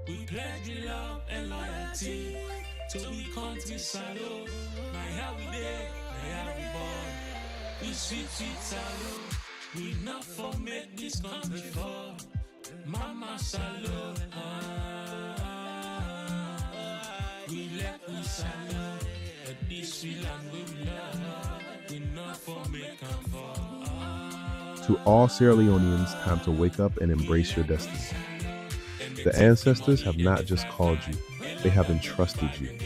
We pledge love and loyalty to we country salute. My how we there, my how we born. We sweet salute. We not for make this country fall. Mama salute. We let we salute. But this we land we love. We not for make and fall. To all Sierra Leoneans, time to wake up and embrace your destiny. The ancestors have not just called you, they have entrusted you.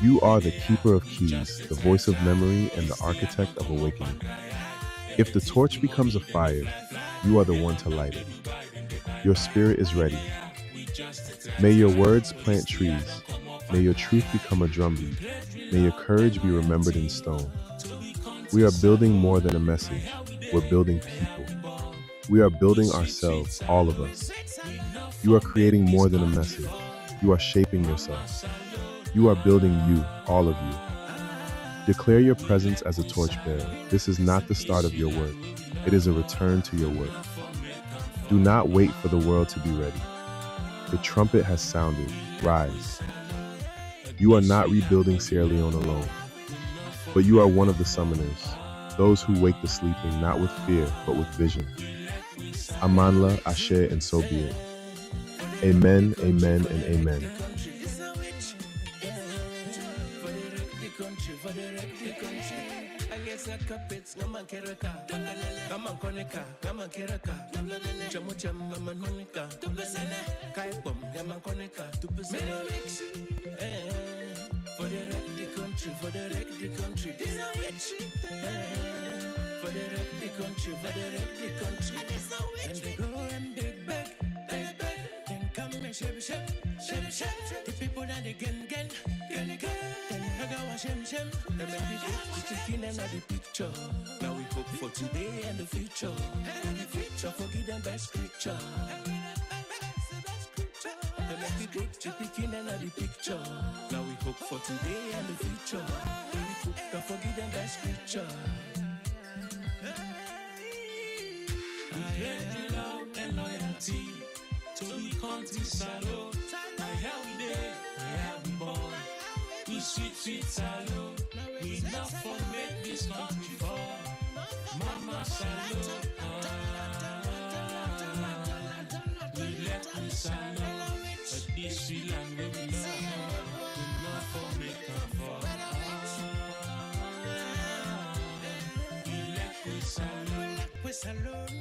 You are the keeper of keys, the voice of memory, and the architect of awakening. If the torch becomes a fire, you are the one to light it. Your spirit is ready. May your words plant trees. May your truth become a drumbeat. May your courage be remembered in stone. We are building more than a message. We're building people. We are building ourselves, all of us. You are creating more than a message. You are shaping yourself. You are building you, all of you. Declare your presence as a torchbearer. This is not the start of your work. It is a return to your work. Do not wait for the world to be ready. The trumpet has sounded. Rise. You are not rebuilding Sierra Leone alone, but you are one of the summoners, those who wake the sleeping not with fear, but with vision. Amanla, Ashe, and so be it. Amen, amen, and amen. The people that they get, the picture. Now we hope for today and the future. And the future, forgive them best scripture. The make the good to beginning of the picture. Now we hope for today and the future. Don't forgive them best scripture. We pledge love and loyalty to the country salute. My how we there, my how we born. We sweet salute. We not for make this country fall. Mama salute. We let we salute. But this we land we love. We not for make and fall. We let we salute. We salute.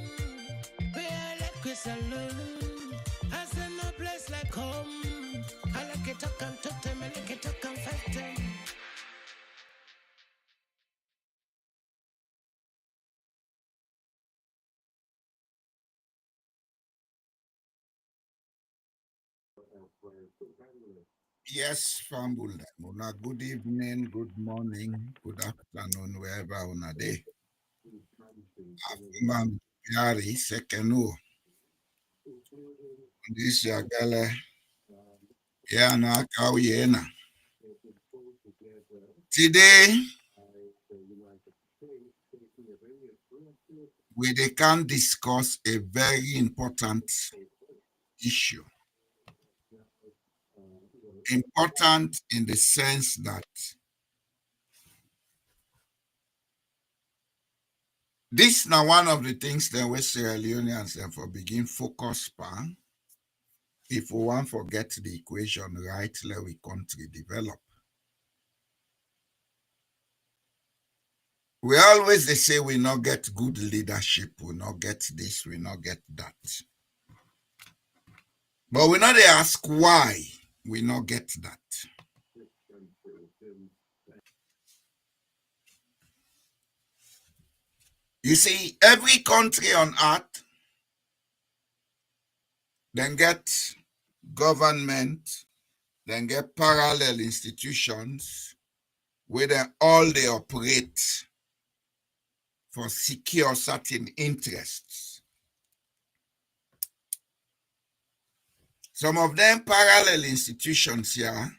We let we salute. As in no place like home. I like it talk and talk them, I like it talk and fight them. Yes, Fambula. Una good evening, good morning, good afternoon, wherever una day. Afumam Yari Sekenu. This Yagala Yana Kauyena. Today, we can discuss a very important issue. Important in the sense that this now one of the things that we Sierra Leoneans for begin focus on. If we want to forget the equation right, let we country develop. We always they say we not get good leadership, we not get this, we not get that. But we not they ask why we not get that. You see, every country on earth then get government, then get parallel institutions where they all they operate for secure certain interests. Some of them parallel institutions here,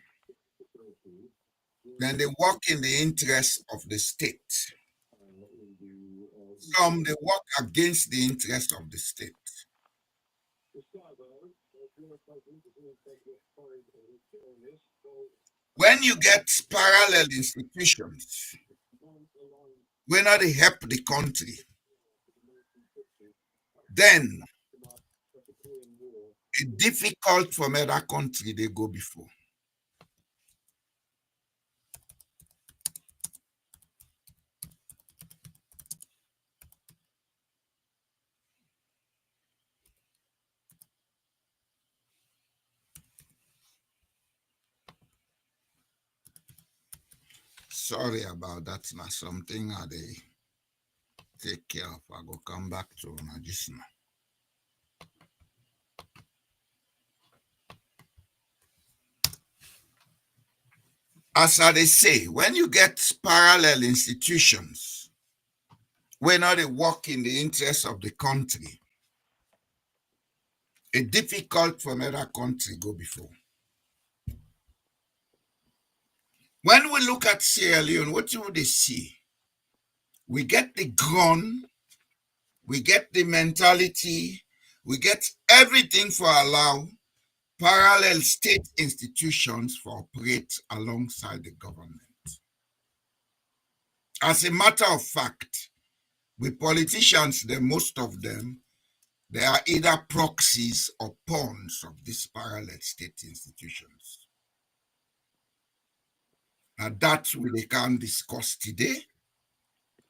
then they work in the interest of the state. Some they work against the interest of the state. When you get parallel institutions, when they help the country, then it's difficult from other country they go before. Sorry about that. Now something they take care of. I go come back to just now. As they say, when you get parallel institutions, when they work in the interest of the country, it's difficult for another country go before. When we look at Sierra Leone, what do they see? We get the gun, we get the mentality, we get everything for allow parallel state institutions for operate alongside the government. As a matter of fact, with politicians, most of them, they are either proxies or pawns of these parallel state institutions. And that's what they can discuss today.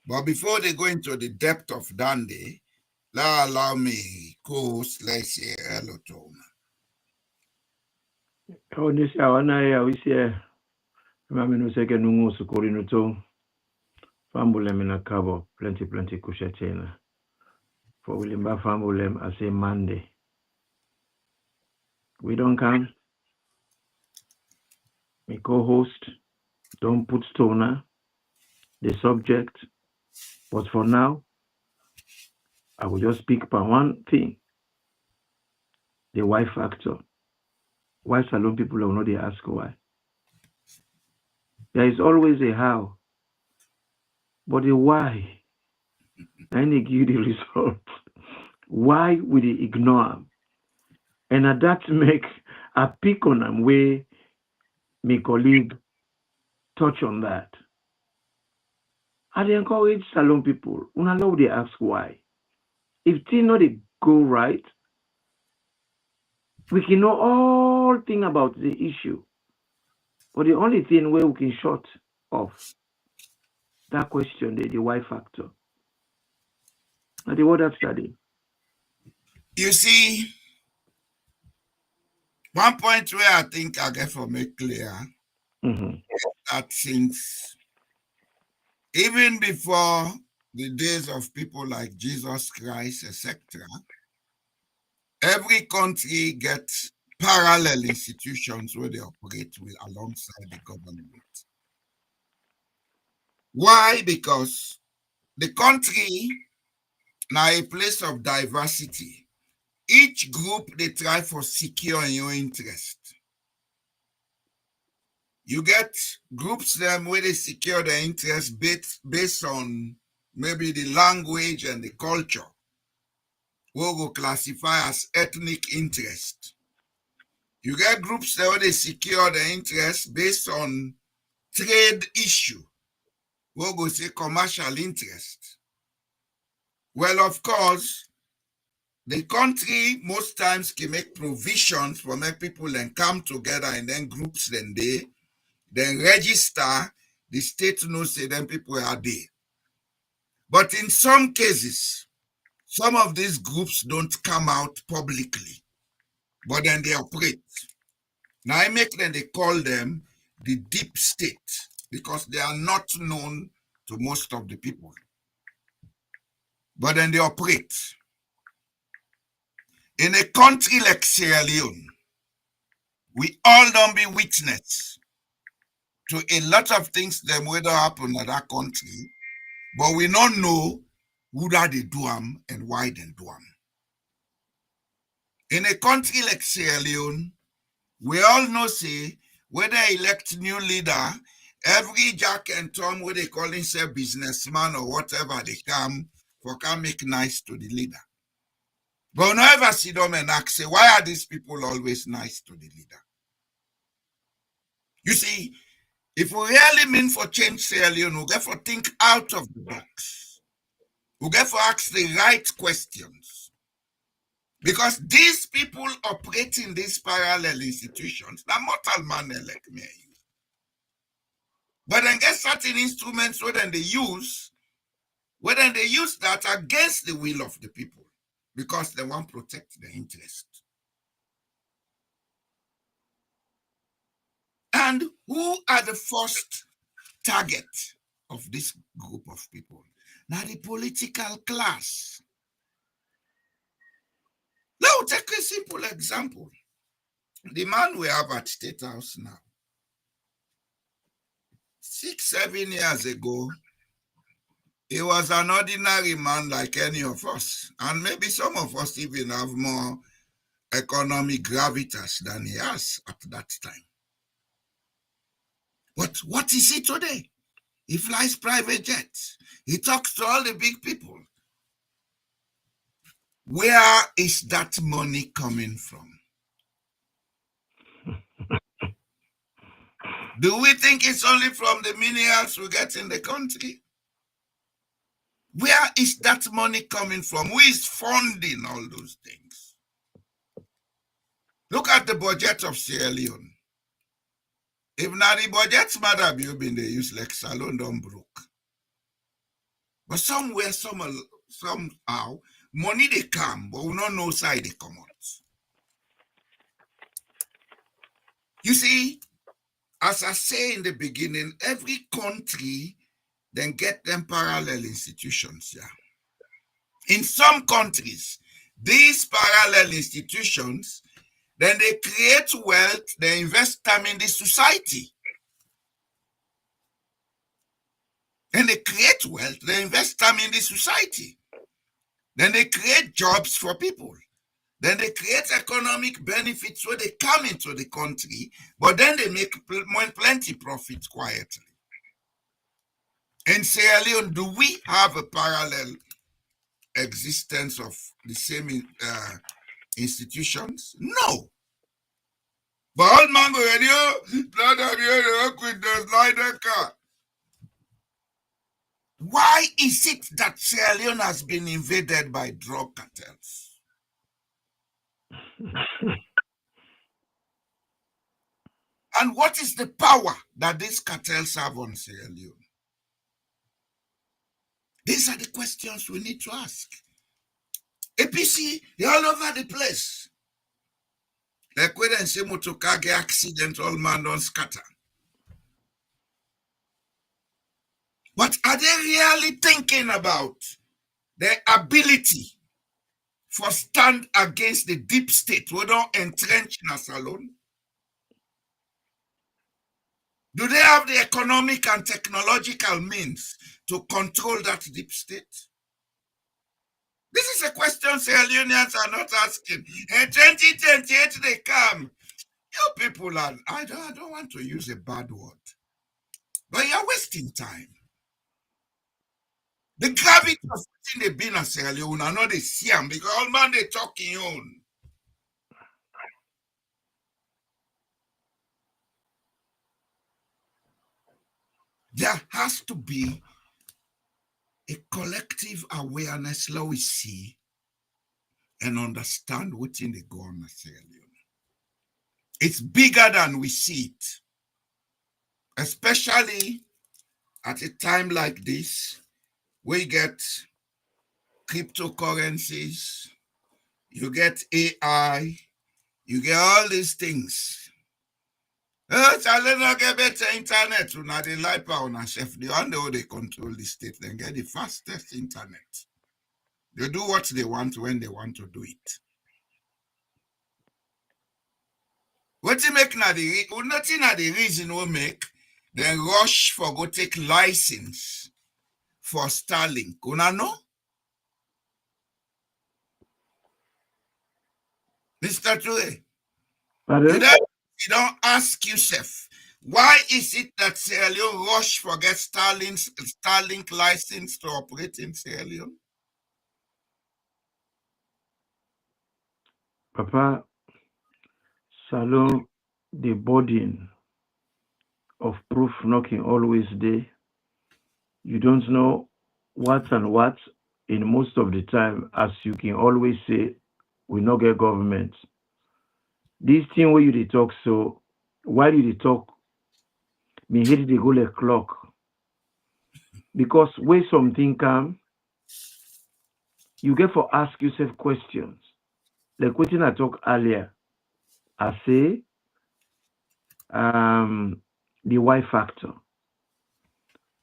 But before they go into the depth of Dande, allow me co-host, let's say hello to him. Oh, this awana ya wisi mami no seke nungu sukuri no to fambule mina kabo plenty kushatena for William fambule as a Monday. We don't come. My co-host don't put stoner the subject, but for now I will just speak about one thing: the why factor. Why Salone people will not they ask why? There is always a how, but the why. And they give the result. Why would they ignore them? And at that make a pick on them where my colleague touch on that. I encourage Salone people, unallow they ask why. If things not they go right, we can know all things about the issue. But the only thing where we can short off that question, the why factor. And the word study. You see, one point where I think I get for make clear that since even before the days of people like Jesus Christ, etc., every country gets parallel institutions where they operate with alongside the government. Why? Because the country now a place of diversity. Each group they try for secure in your interest. You get groups them where they secure their interest based on maybe the language and the culture. We'll go classify as ethnic interest. You get groups that where they secure their interest based on trade issue. We'll go say commercial interest. Well, of course, the country most times can make provisions for make people then come together and then groups then register, the state knows say then people are there. But in some cases, some of these groups don't come out publicly, but then they operate. Now I make them, they call them the deep state because they are not known to most of the people. But then they operate. In a country like Sierra Leone, we all don't be witness to a lot of things that will happen in that country, but we don't know who that they do them and why they do them. In a country like Sierra Leone, we all know say whether elect new leader, every Jack and Tom where they call himself businessman or whatever they come make nice to the leader. But no ever sit down and ask, say, why are these people always nice to the leader? You see, if we really mean for change Sierra Leone, we get for think out of the box. We get for ask the right questions. Because these people operating these parallel institutions, the mortal man like me. But then get certain instruments where then they use that against the will of the people because they want to protect their interest. And who are the first target of this group of people? Now the political class. Now take a simple example. The man we have at State House now, 6-7 years ago, he was an ordinary man like any of us. And maybe some of us even have more economic gravitas than he has at that time. But what is he today? He flies private jets. He talks to all the big people. Where is that money coming from? Do we think it's only from the minerals we get in the country? Where is that money coming from? Who is funding all those things? Look at the budget of Sierra Leone. If not the budget matter, you been they use like salon don't broke. But somewhere, somehow, money they come, but we don't know side they come out. You see, as I say in the beginning, every country then get them parallel institutions. Yeah. In some countries, these parallel institutions, then they create wealth, they invest time in the society. Then they create wealth, they invest time in the society. Then they create jobs for people. Then they create economic benefits where they come into the country, but then they make plenty profit quietly. In Sierra Leone, do we have a parallel existence of the same institutions? No. But all mango radio, why is it that Sierra Leone has been invaded by drug cartels? And what is the power that these cartels have on Sierra Leone? These are the questions we need to ask. APC, they're all over the place. Like when they say Motokage accident, all man don't scatter. But are they really thinking about their ability for stand against the deep state? We don't entrench in us alone. Do they have the economic and technological means to control that deep state? This is a question Sierra Leoneans are not asking. In 2028, they come. You people are, I don't want to use a bad word, but you're wasting time. The gravity of what they been in Sierra Leone are not the same because all man they talking on. There has to be a collective awareness, let we see and understand what's in the go on Sierra Leone. It's bigger than we see it, especially at a time like this, we get cryptocurrencies, you get AI, you get all these things. Challenge get better internet. Una dey lie pa una chef. The one they control the state, then get the fastest internet. They do what they want when they want to do it. What you make na the nothing na the reason we make then rush for go take license for Starlink. Una know? Mr. Ture, you don't ask yourself, why is it that Sierra Leone rush for get Starlink license to operate in Sierra Leone? Papa, Salon, the burden of proof knocking always there. You don't know what and what in most of the time, as you can always say, we not get government. This thing where you dey talk so, why you dey talk? Me hate they go like clock. Because where something come, you get for ask yourself questions. Like what I talk earlier, I say the Y factor.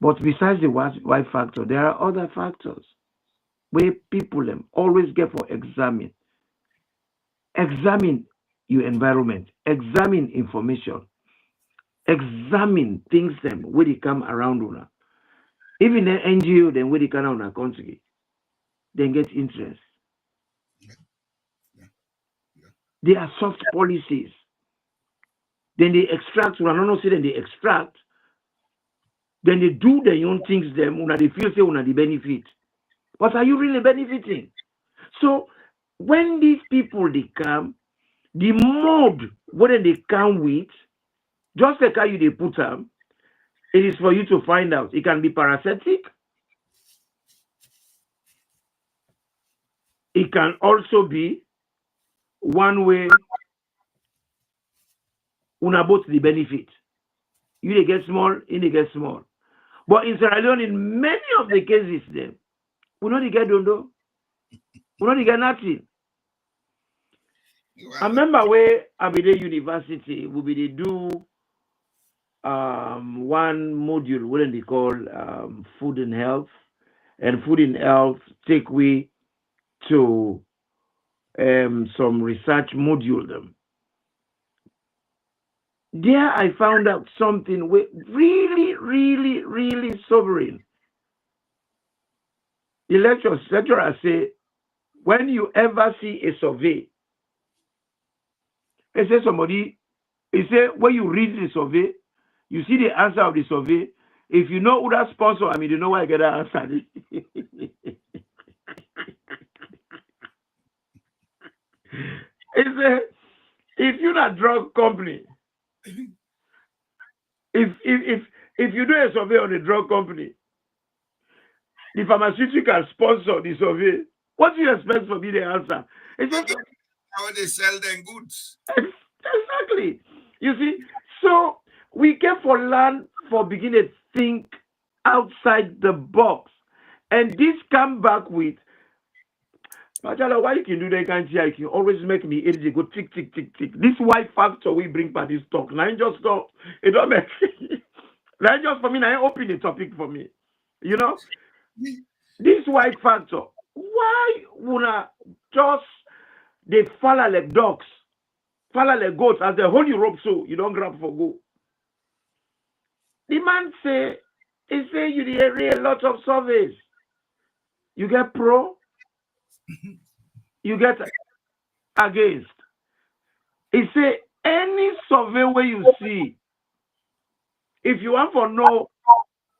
But besides the Y factor, there are other factors where people always get for examine. Examine your environment, examine information, examine things them where they come around una. Even the NGO then where they come on a country, then get interest. They are soft policies. Then they extract, una no say then they extract, then they do their own things them, una they feel say una the benefit. But are you really benefiting? So when these people they come, the mode what they come with, just like how you they put them, it is for you to find out. It can be parasitic. It can also be one way una both the benefit. You they get small, in they get small. But in Sierra Leone, in many of the cases, them we not get dondo, we not get nothing. I remember where Abide University will be they do one module, what they call food and health, and food and health take we to some research module them. There I found out something really, really, really sovereign. The lecturer say, when you ever see a survey, he say when you read the survey, you see the answer of the survey. If you know who that sponsor, I mean, you know why I get that answer. He say, if you're not drug company, if you do a survey on a drug company, the pharmaceutical sponsor the survey, what do you expect for me the answer? It's just how they sell their goods. Exactly. You see, so we can for learn for beginning to think outside the box. And this come back with Majala, why you can do that kind of thing? You always make me energy go tick, tick, tick, tick. This Y factor we bring by this talk. Now just stop. It don't make now just for me, now open the topic for me. You know? This Y factor. Why would I just they follow like dogs, follow like goats as they hold you rope so you don't grab for go. The man say, he say you did a lot of surveys. You get pro, you get against. He say any survey where you see, if you want to know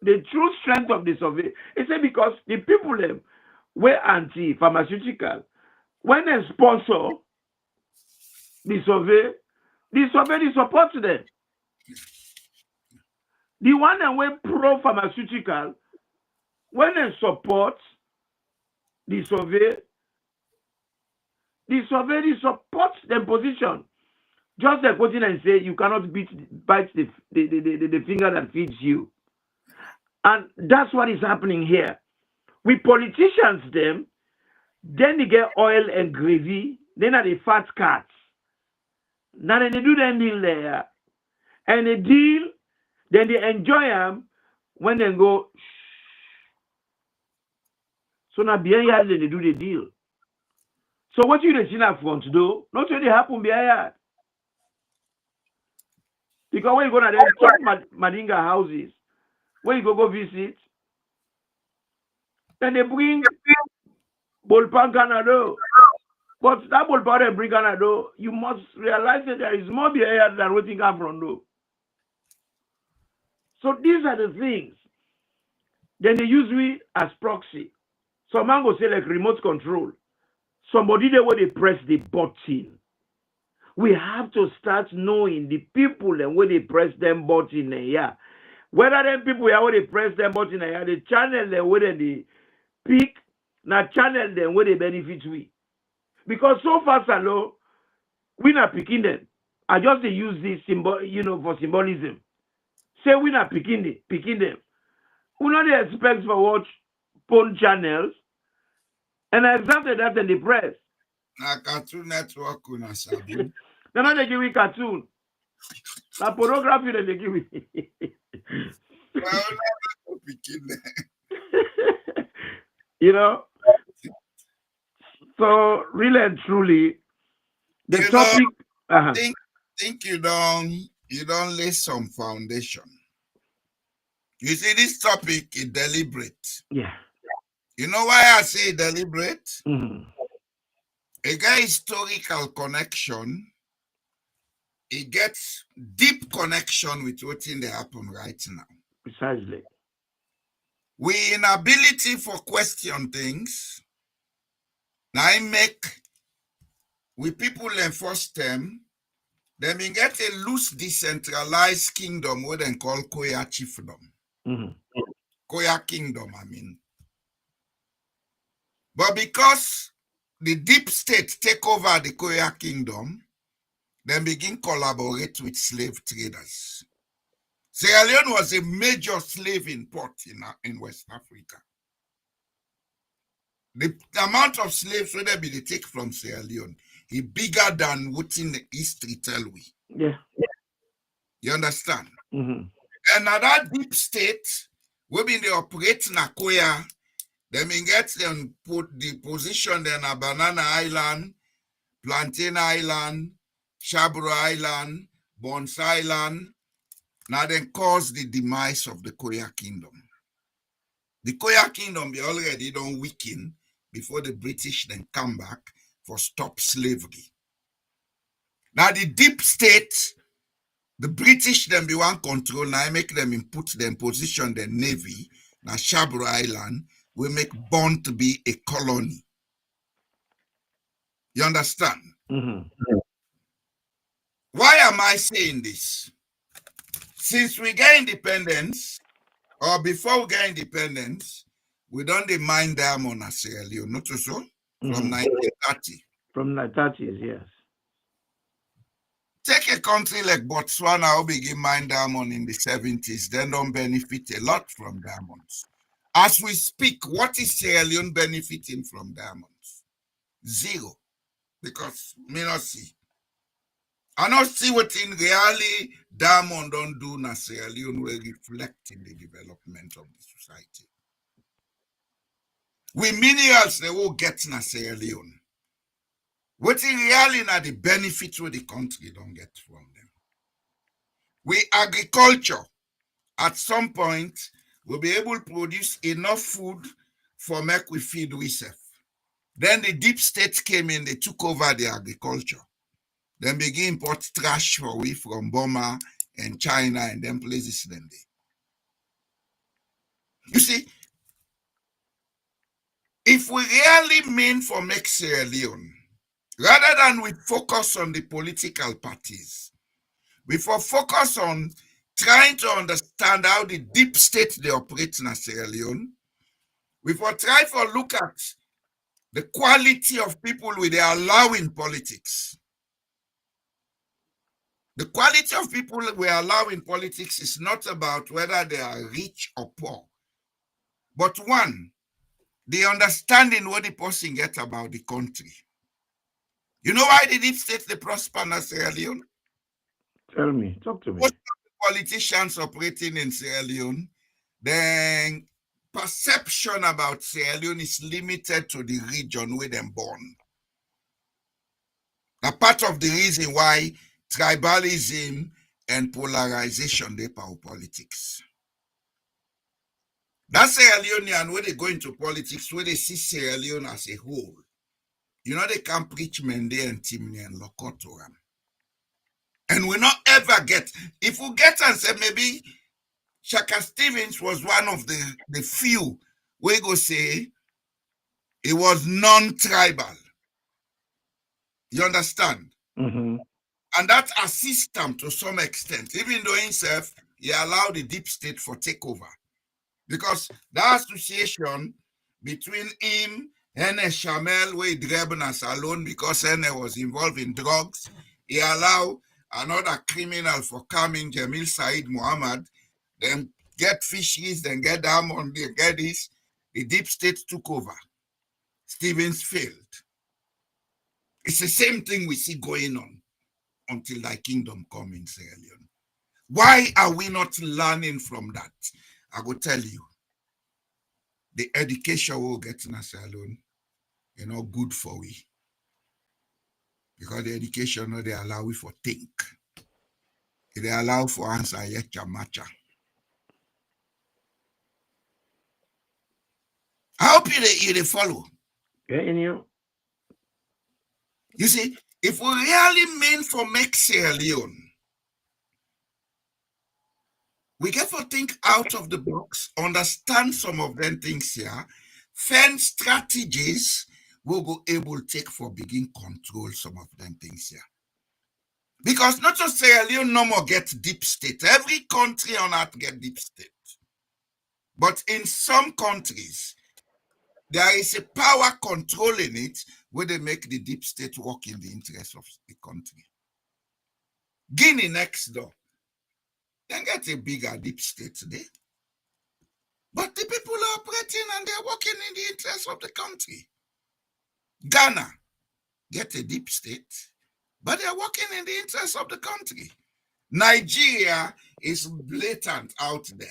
the true strength of the survey, he say because the people them were anti-pharmaceutical, when they sponsor the survey they support them. The one that went pro-pharmaceutical, when they support the survey they support their position. Just like what I say, you cannot bite the finger that feeds you. And that's what is happening here. With politicians, then they get oil and gravy, then are the fat cats. Now then they do the deal there. And the deal, then they enjoy them when they go, shh. So now behind yard, then they do the deal. So what you see up front do, not really happen behind yard. Because when you go to the top Madinga houses, when you go visit, then they bring Bolpan Canada. But that Bolpan they bring Canada, you must realize that there is more behind than what you come from. Though. So these are the things. Then they use we as proxy. Some man go say like remote control. somebody there where they press the button. We have to start knowing the people and where they press them button. Yeah. Whether them people where they press them button, yeah, the channel them where they pick, now channel them where they benefit we. Because so far, Salo, we not picking them. I just use this symbol, for symbolism. Say we not picking them. We not expect for watch phone channels, and exactly that in the press. Na Cartoon Network una sabi. They're not they give me cartoon. Na pornography that they give me. Well, no pikin dem. you know. So really and truly, the You topic. know, think you don't lay some foundation. You see, this topic is deliberate. Yeah. You know why I say deliberate? Mm-hmm. A guy historical connection, it gets deep connection with what's in the happen right now. Precisely. We inability for question things. Now I make we people enforce them. Then we get a loose decentralized kingdom what they call Koya chiefdom. Mm-hmm. Koya kingdom, I mean. But because the deep state take over the Koya kingdom, then begin collaborate with slave traders. Sierra Leone was a major slave import in West Africa. The amount of slaves whether they take from Sierra Leone is bigger than what in the history tell we. Yeah. You understand? Mm-hmm. And now that deep state, we been they operate in Akoya, then we get them put the position then a Banana Island, Plantain Island, Shabro Island, Bons Island. Now then cause the demise of the Koya Kingdom. The Koya Kingdom be already done weaken before the British then come back for stop slavery. Now the deep state, the British then be one control, now I make them input them position the navy, now Shabro Island, we make Bond to be a colony. You understand? Mm-hmm. Why am I saying this? Since we get independence, or before we get independence, we don't mind diamond as Sierra Leone, not so, from 1930. From the 30s, yes. Take a country like Botswana who begin mine diamond in the 70s, then don't benefit a lot from diamonds. As we speak, what is Sierra Leone benefiting from diamonds? Zero. Because me not see. I not see what in reality diamond don't do na Sierra Leone will reflect in the development of the society. We minerals they will get na Sierra Leone. What in reality na the benefits where the country don't get from them. We agriculture at some point will be able to produce enough food for make we feed ourselves. Then the deep state came in, they took over the agriculture. Then begin import trash for we from Burma and China and them places then they. You see, if we really mean for make Sierra Leone, rather than we focus on the political parties, we for focus on trying to understand how the deep state they operate in Sierra Leone, we for try for look at the quality of people we they allow in politics. The quality of people we allow in politics is not about whether they are rich or poor, but one, the understanding what the person get about the country. You know why the deep state they prosper in Sierra Leone? Tell me, talk to me. Most of the politicians operating in Sierra Leone, then perception about Sierra Leone is limited to the region where they're born. Now, part of the reason why tribalism and polarization they power politics. That Sierra Leonean, when they go into politics, where they see Sierra Leone as a whole, you know they can preach Mende and Timni and Lokotoram. And we not ever get, if we get and say maybe Shaka Stevens was one of the few we go say it was non-tribal. You understand? Mm-hmm. And that assists them to some extent, even though himself, he allowed the deep state for takeover. Because the association between him, Hene Shamel, where he driven us alone because Hene was involved in drugs, he allowed another criminal for coming, Jamil Said Muhammad, then get fisheries, then get diamond, then get this. The deep state took over. Stevens failed. It's the same thing we see going on until thy kingdom come in Sierra Leone. Why are we not learning from that? I will tell you. The education we'll get in Sierra Leone, good for we. Because the education, they allow we for think. They allow for answer yecha macha. I hope you follow. Yeah, in you. You see, if we really mean for make Sierra Leone, we get to think out of the box, understand some of them things here, find strategies we'll go able to take for begin control some of them things here. Because not just Sierra Leone no more get deep state. Every country on earth get deep state. But in some countries, there is a power controlling it where they make the deep state work in the interest of the country. Guinea next door, they get a bigger deep state today. But the people are operating and they're working in the interest of the country. Ghana get a deep state, but they're working in the interest of the country. Nigeria is blatant out there.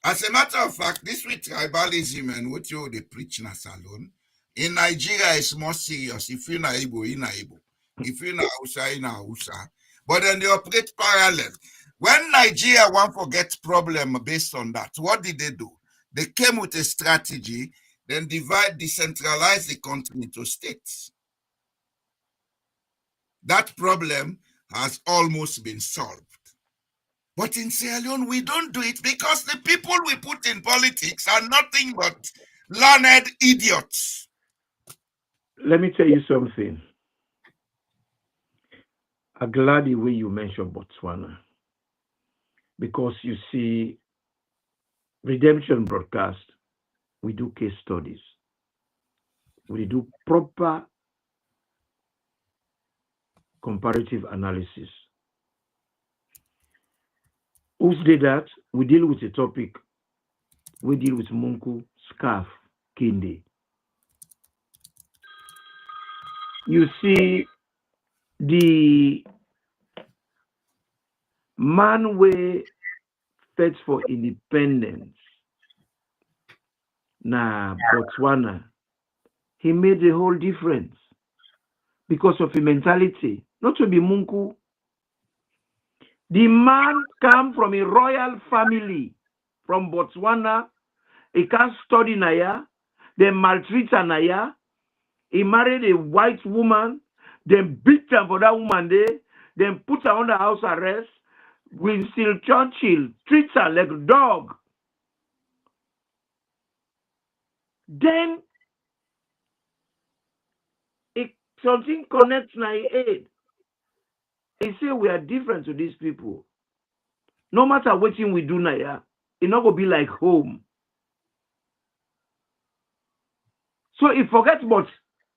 As a matter of fact, this with tribalism and what they preach in a salon, in Nigeria is more serious. If you're not Igbo, you're not Igbo. If you're not Hausa, you're not Hausa. But then they operate parallel. When Nigeria want to get problem based on that, what did they do? They came with a strategy, then decentralize the country into states. That problem has almost been solved. But in Sierra Leone, we don't do it because the people we put in politics are nothing but learned idiots. Let me tell you something. I'm glad the way you mentioned Botswana. Because you see, Redemption Broadcast, we do case studies. We do proper comparative analysis. Who did that? We deal with a topic. We deal with Munku, Scarf, Kinde. You see, the man way fights for independence. Nah, Botswana, he made a whole difference because of his mentality. Not to be Munku. The man come from a royal family from Botswana. He can't study Naya. They maltreat Naya. He married a white woman. Then beat her for that woman there. Then put her under house arrest. Winston Churchill treats her like a dog. Then something connects my head. He say we are different to these people. No matter what we do now, it not gonna be like home. So he forgets about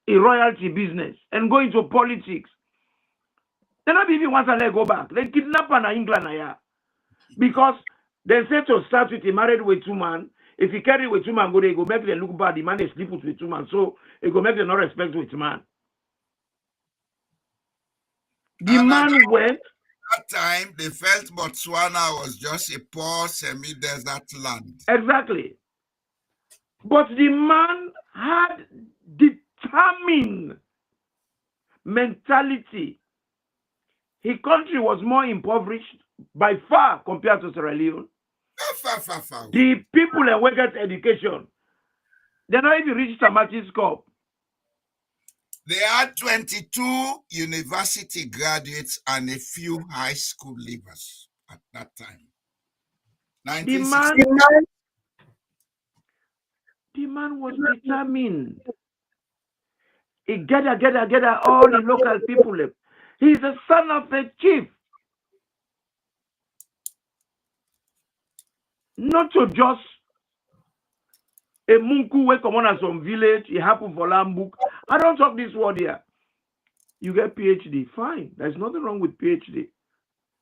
a royalty business and go into politics. They not even want to let go back. They kidnap her in England now. Because they say to start with, he married with two men. If he carry with two men, go make them look bad. The man they sleep with two men. So it go make them not respect with man. The man went. That time, they felt Botswana was just a poor semi-desert land. Exactly. But the man had determined mentality. His country was more impoverished by far compared to Sierra Leone. Far. The people that work at education, they not even reached Samati's scope. They had 22 university graduates and a few high school leavers at that time. The man was determined. He gather all the local people. He's the son of a chief. Not to just a munku wey come on some village, it happened for Lambuk. I don't talk this word here. You get PhD, fine. There's nothing wrong with PhD.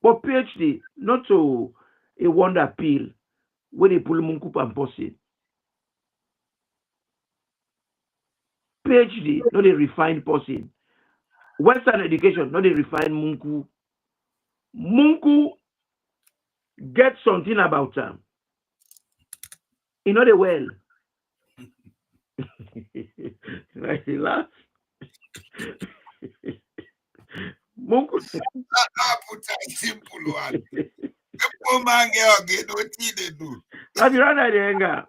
But PhD, not to a wonder pill when they pull munku and posse. PhD, not a refined person. Western education, not a refined munku. Munku get something about them. You know the well. Like he laugh. Munku. That put a simple one. The poor man get what they do. That's the right idea.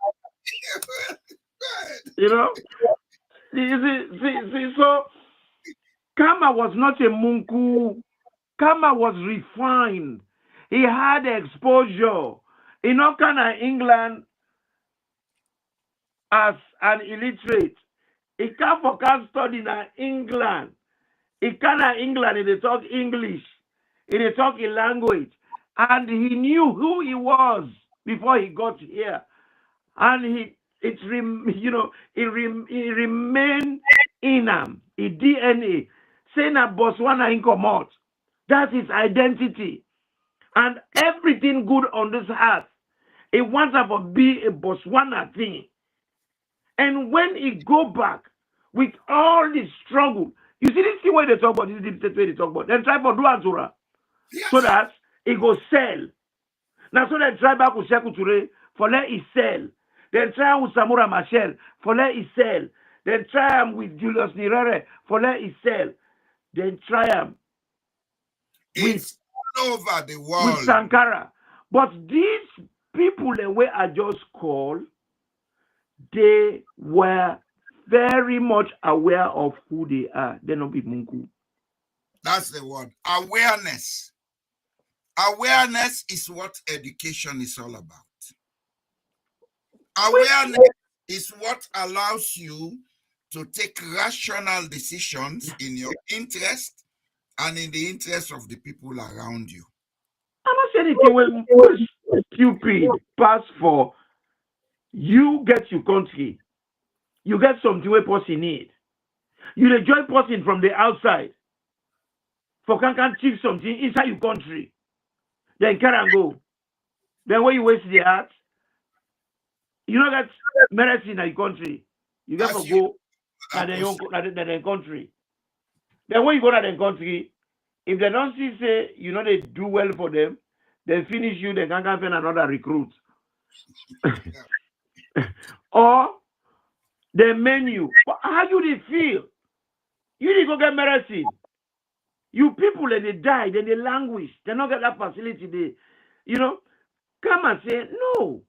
You know? See, so Kama was not a munku. Kama was refined. He had exposure. In all kind of England as an illiterate. He come for can study in England. He can England and they talk English. And they talk a language. And he knew who he was before he got here. And it remained in him, his DNA. Saying that Botswana in Comot. That's his identity. And everything good on this earth, he wants to be a Botswana thing. And when he go back with all this struggle, you see this way they talk about, this is the way they talk about. Then try for do Azura. Yes. So that he go sell. Now so they try back with Sekou Touré for let he sell. Then try with Samura Machel for let he sell. Then try him with Julius Nyerere for let he sell. Then try him It's all over the world. with Sankara. But these people the way I just called, they were very much aware of who they are. They're not be Munku. That's the word. Awareness. Awareness is what education is all about. Awareness is what allows you to take rational decisions in your interest and in the interest of the people around you. I'm not saying anything when stupid pass for you get your country. You get something where person need. You the join person from the outside. For can achieve something inside your country. Then carry and go. Then when you waste the heart, you don't get medicine in your country. You get As to you- go to the country. Then when you go to the country, if they don't see say you know they do well for them, they finish you, they can't find another recruit. Or the menu. But how you they feel? You need to go get medicine. You people they die, then they languish. They don't get that facility. They, come and say, no,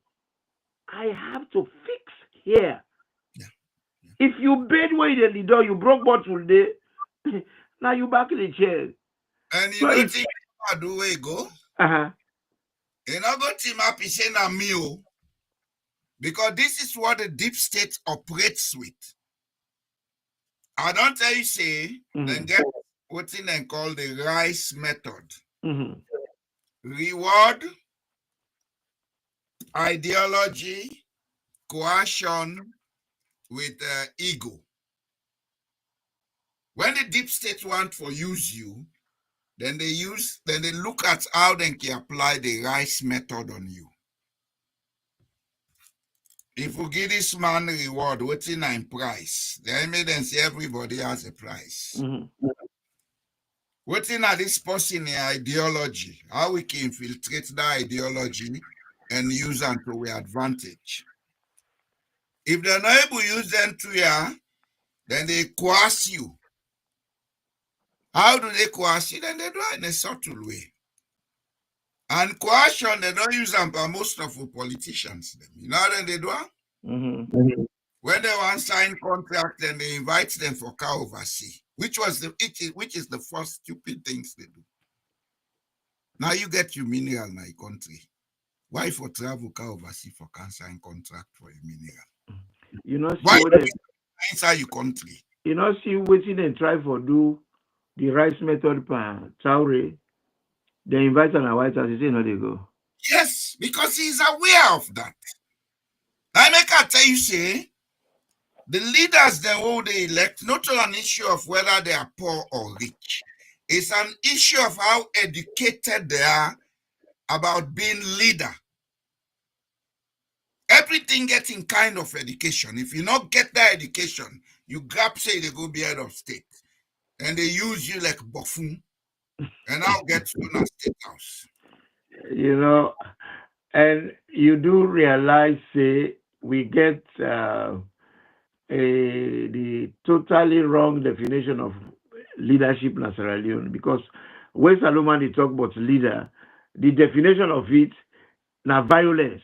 I have to fix here. Yeah. If you bed where the leader, you broke bottle there, now you back in the chair. And you So don't if- think I do where you go? Uh-huh. You know, go team up is saying a meal. Because this is what the deep state operates with. I don't tell you, say, then get what's in and called the rice method. Mm-hmm. Reward, ideology, coercion with ego. When the deep state want to use you, then they look at how they can apply the rice method on you. If we give this man reward, what's in price? Then make them say everybody has a price. Mm-hmm. What's in this person ideology? How we can infiltrate that ideology and use them to our advantage. If they're not able to use them to ya, then they coerce you. How do they coerce you? Then they do it in a subtle way. And coercion, they don't use them by most of the politicians. You know how they do it? Mm-hmm. When they want to sign contract, then they invite them for car overseas, which is the first stupid things they do. Now you get your mineral in your country. Why for travel car overseas for can sign contract for a mineral? You know, Why see what inside your country? You know, see waiting and try for do the rice method per Traore. They invite an white house, you say no, they go. Yes, because he's aware of that. I make I tell you, say, the leaders that who they elect, not an issue of whether they are poor or rich. It's an issue of how educated they are about being leader. Everything getting kind of education. If you not get that education, you grab say they go be head of state. And they use you like buffoon. And I'll get to a state house. You know, and you do realize, say, we get the totally wrong definition of leadership in Sierra Leone, because when Salomon they talk about leader, the definition of it now violence.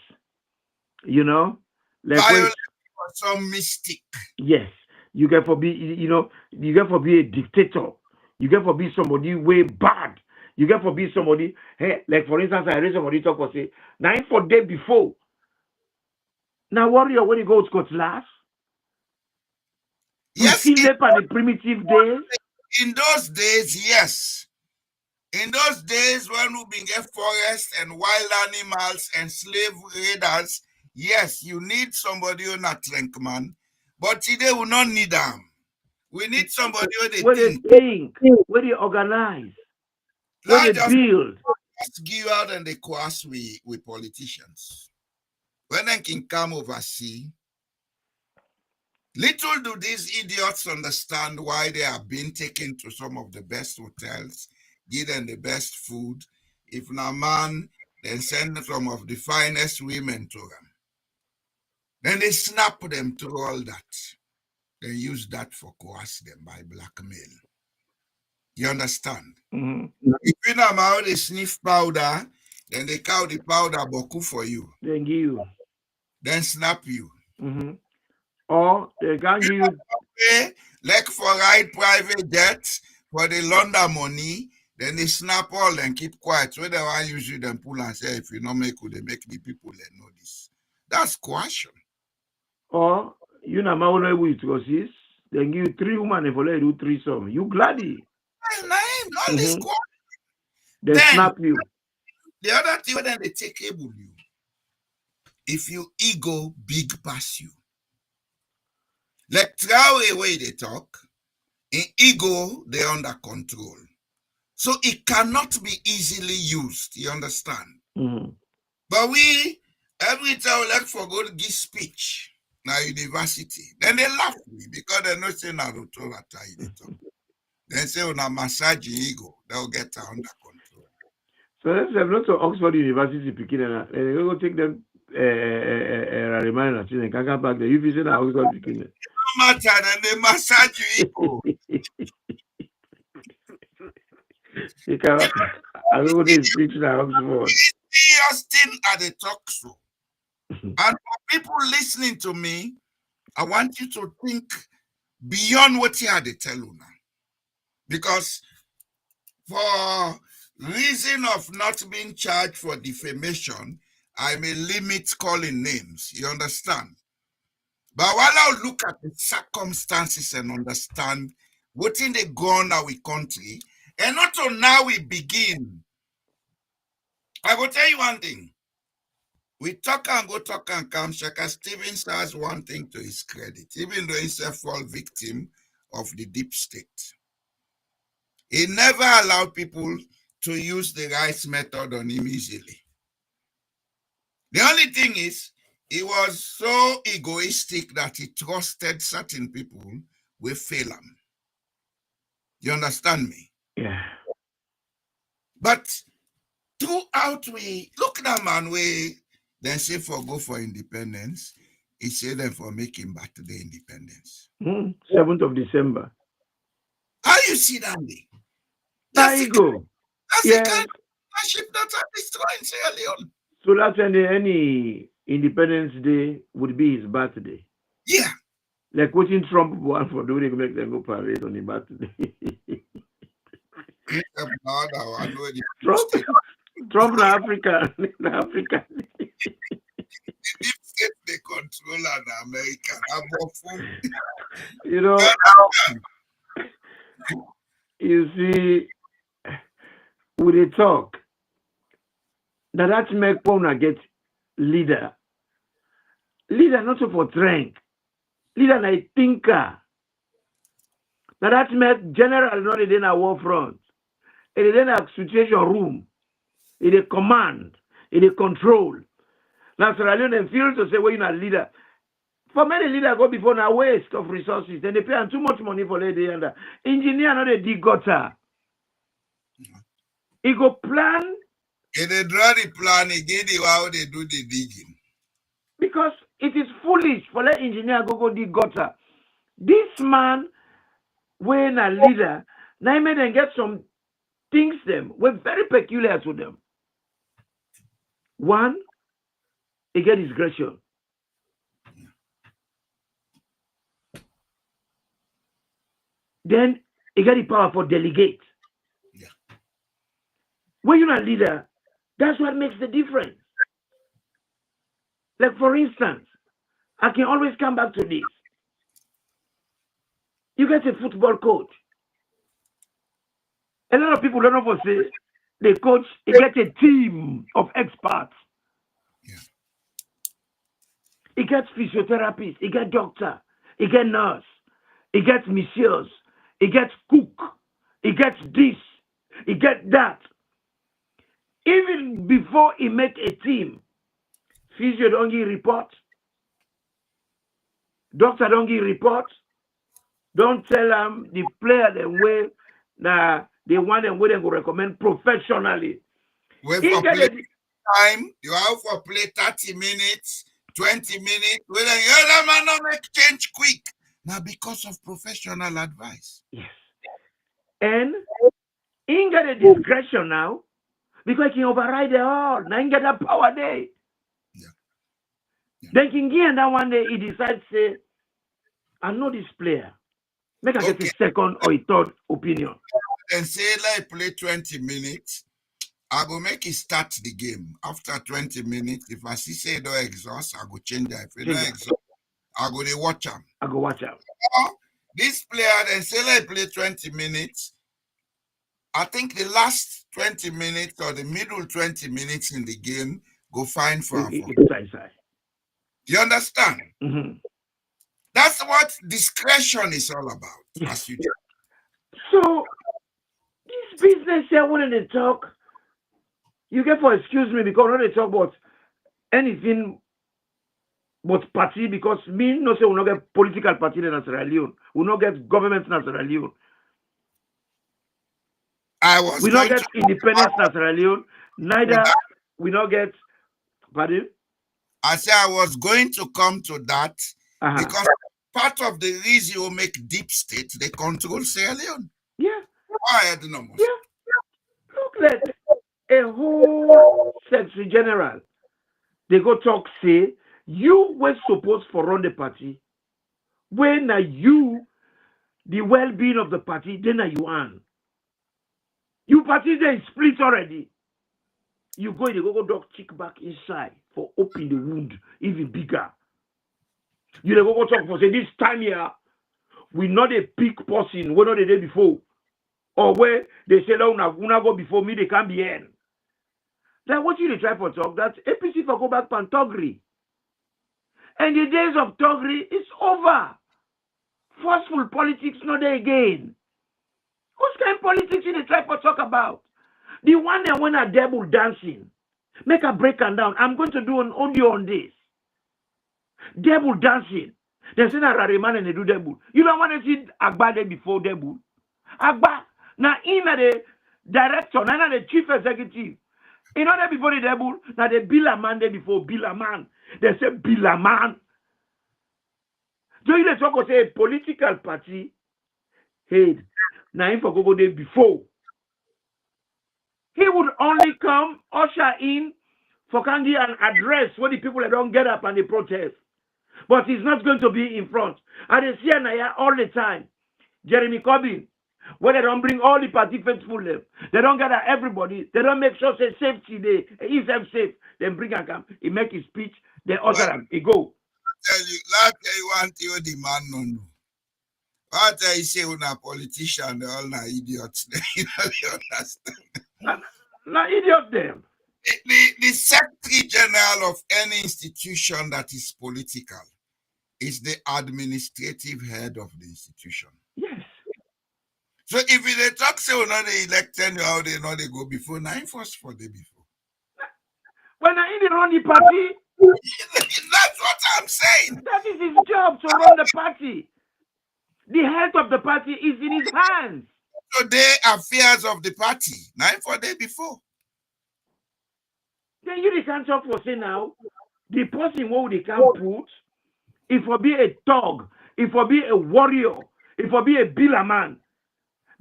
You know, like when Violence or some mystic. yes, you get for be you know you get for be a dictator. You get for be somebody way bad. You get for be somebody. Hey, like for instance, I heard somebody talk for say 9 4 day before. Now warrior when you go to Cutlass to Yes, see them on the primitive days. in those days, yes. In those days when we been get forest and wild animals and slave raiders, yes, you need somebody on a trunk man. But today we not need them. We need somebody who they Where they think. think, where they organize, where Not they just build. give out and they coerce with politicians. When they can come overseas, little do these idiots understand why they are being taken to some of the best hotels, give them the best food. If not man, then send some of the finest women to them. Then they snap them through all that. They use that for coerce them by blackmail. You understand? Mm-hmm. If you know how they sniff powder, then they cow the powder boku for you. Then give you. Then snap you. Mm-hmm. Or they can give you. Pay like for ride private jets for the London money, then they snap all and keep quiet. So they want use you then pull and say if you not make they make the people they know this. That's coercion. Or you know my own with this. Then give you 3 women if you do 3 some. You gladdy. And all this Mm-hmm. coercion. They Then snap you. the other thing when they take able you. If you ego big pass you. Like throw away they talk. In ego, they under control. So it cannot be easily used. You understand? Mm-hmm. But we, every time we like for go to give speech now university, then they laugh me because they know say na rotora tie they talk. Then say on a massage ego, they'll get her under control. So let's have lots of Oxford University picking and they go take them remind us and can come back there. You visit Oxford picking. No matter, then they massage ego. You can I go to speak to Oxford. Serious thing at the talk show. And for people listening to me, I want you to think beyond what you had to tell you now. Because for reason of not being charged for defamation, I may limit calling names. You understand? But while I look at the circumstances and understand what in the go on our country, and not till now we begin. I will tell you one thing. We talk and go talk and come. Shaka Stevens has one thing to his credit, even though he's a fall victim of the deep state. He never allowed people to use the right method on him easily. The only thing is, he was so egoistic that he trusted certain people will fail him. You understand me? Yeah. But throughout we look at that man we then say for go for independence, he said them for making back to the independence. 7th of December. How you see that day? There you go. That's Yeah. the kind of leadership that are destroying Sierra Leone. So that's any Independence Day would be his birthday. Yeah. Like watching Trump one for doing to make them go parade on his birthday. Trump na Africa. They control Angola and America. You know, you see, with a talk, that make Pona get leader. Leader not so for strength. Leader na a thinker. Now that make general not in a war front. It is in a situation room. It is command. It is control. Now Sierra Leone feel to say well, you're a leader. For many leaders go before a waste of resources. Then they pay too much money for lady and engineer not a dig gutter. He go plan. If they draw the plan, again, how they do the digging. Because it is foolish for let engineer go dig gutter. This man, when a leader, now made them get some things them were very peculiar to them. One, he get discretion. Then he get the power for delegate. Yeah. When you're a leader, that's what makes the difference. Like for instance, I can always come back to this. You get a football coach. A lot of people don't know what say. The coach, he gets a team of experts. Yeah. He gets physiotherapist, he gets doctor, he gets nurse, he gets messieurs, he gets cook, he gets this, he gets that. Even before he make a team, physio don't give report, doctor don't give report, don't tell them the player the way that they want them where they go recommend professionally. Wait for play time, you have for play 30 minutes, 20 minutes, well, then the other man not make change quick. Now because of professional advice. Yes. And he get a discretion now because he can override the all. Now he get that power there. Yeah. Then King and that one day he decides say, I know this player. Make I get a second or a third opinion. And say let play 20 minutes. I go make it start the game. After 20 minutes, if I see say don't exhaust, I go change that. If you don't exhaust, I go to watch him. I go watch out. This player then say let play 20 minutes. I think the last 20 minutes or the middle 20 minutes in the game go fine for him. You understand? Mm-hmm. That's what discretion is all about. Yes. As you do. So this business here when they talk, you get for excuse me because when they talk about anything but party because me no say we not get political party in Sierra Leone. We not get government in Sierra Leone. We not get independence in Sierra Leone. Neither we not get pardon. I say I was going to come to that because part of the reason you make deep state, they control Sierra Leone. Yeah. I had the numbers. Yeah. Look like a whole secretary general. They go talk say you were supposed to run the party. When are you the well-being of the party, then are you earn. You party then split already. You go in the go dog check back inside for open the wound even bigger. You go talk for say this time here, we not a big person, we're not the day before. Or where they say no, una go before me, they can't be in. Then what you try for talk that APC for go back pantogri. And the days of togri is over. Forceful politics not there again. Whose kind of politics you try for talk about? The one that when a devil dancing, make a break and down. I'm going to do an audio on this. Devil dancing. They say that Rariman and they do devil. You don't want to see Agba there before devil. Agba, now him the director, now the chief executive. You know that before the devil, now they bill a man there before bill a man. They say bill a man. So you talk about say political party head. Now him for go there before. He would only come, usher in for Kandi and address when the people that don't get up and they protest. But he's not going to be in front. And they see Naya all the time. Jeremy Corbyn, when they don't bring all the party faithful them, they don't gather everybody, they don't make sure say safety day, if them safe, then bring and come. He make his speech, they usher him, he go. Let you want you the man no. What I say when a politician, they all are idiots. You know, they understand. Now, idiot them. The Secretary General of any institution that is political is the administrative head of the institution. Yes. So if they talk say we not they elected how they know they go before 9 first for the before. When I run the party, That's what I'm saying. that is his job to run the party. The health of the party is in his hands. So they affairs of the party 9 for day before. Then you can't talk for say now. The person who they can put, if for be a thug, if for be a warrior, if for be a billaman.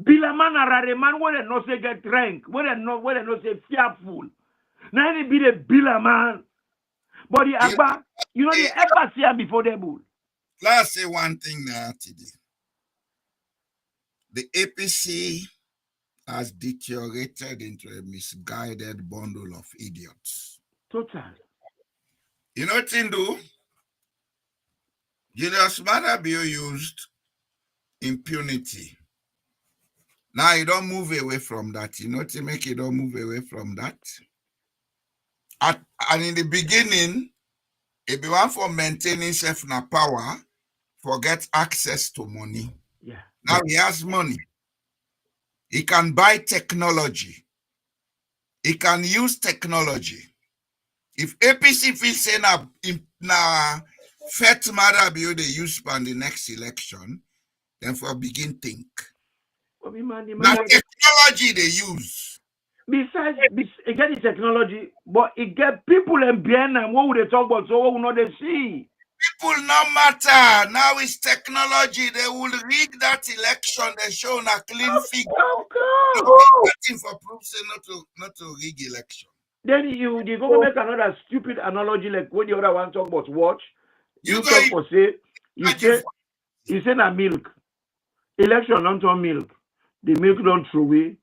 Billaman are a man where they not say get rank, where they not say fearful. Now they be the billaman. But the Agba, you know, they ever see her before the bull. Let's say one thing now today. The APC has deteriorated into a misguided bundle of idiots. Total. You know what to do? Julius Matabio used impunity. Now you don't move away from that. You know to make you don't move away from that. And in the beginning, if you want for maintaining self na power, forget access to money. Yeah. Now he has money. He can buy technology. He can use technology. If APC feels say na fet Matabio they use for the next election, then for begin think. Now technology they use. Besides, it get the technology, but it get people and behind them. What would they talk about? So what will not they see? People no matter. Now it's technology. They will rig that election. They show a clean figure. Of course. Nothing for proof say not to rig election. Then you go make another stupid analogy like when the other one talk about watch. You talk for say you say na milk. Election don't turn milk. The milk don't throw away.